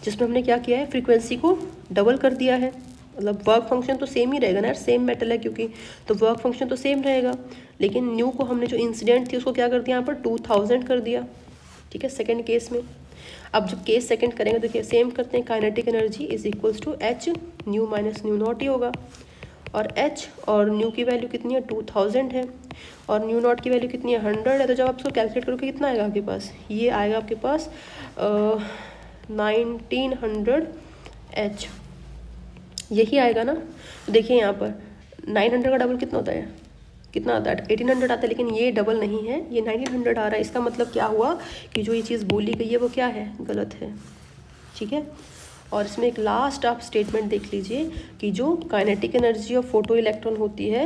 जिसमें हमने क्या किया है, फ्रीक्वेंसी को डबल कर दिया है। मतलब वर्क फंक्शन तो सेम ही रहेगा ना यार, सेम मेटल है क्योंकि, तो वर्क फंक्शन तो सेम रहेगा, लेकिन न्यू को हमने जो इंसिडेंट थी उसको क्या कर दिया यहाँ पर 2000 कर दिया, ठीक है, सेकंड केस में। अब जब केस सेकंड करेंगे तो देखिए सेम करते हैं, kinetic energy is equals to h nu minus nu naught ही होगा। और एच और न्यू की वैल्यू कितनी है 2000 है और न्यू नॉट की वैल्यू कितनी है 100 है। तो जब आप इसको कैलकुलेट करोगे कितना आएगा आपके पास, ये आएगा आपके पास 1900 एच, यही आएगा ना। तो देखिए यहाँ पर 900 का डबल कितना होता है, कितना आता है 1800 आता है, लेकिन ये डबल नहीं है, ये 1900 आ रहा है। इसका मतलब क्या हुआ कि जो ये चीज़ बोली गई है वो क्या है, गलत है, ठीक है। और इसमें एक लास्ट आप स्टेटमेंट देख लीजिए कि जो kinetic energy of photo electron होती है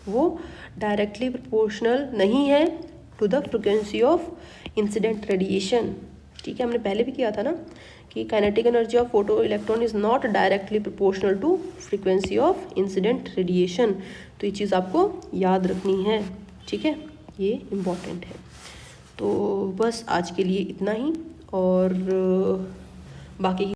वो डायरेक्टली प्रोपोर्शनल नहीं है to the frequency of incident radiation, ठीक है। हमने पहले भी किया था ना कि kinetic energy of photo electron is not directly proportional to frequency of incident radiation. तो ये चीज़ आपको याद रखनी है, ठीक है, ये इम्पॉर्टेंट है। तो बस आज के लिए इतना ही, और बाकी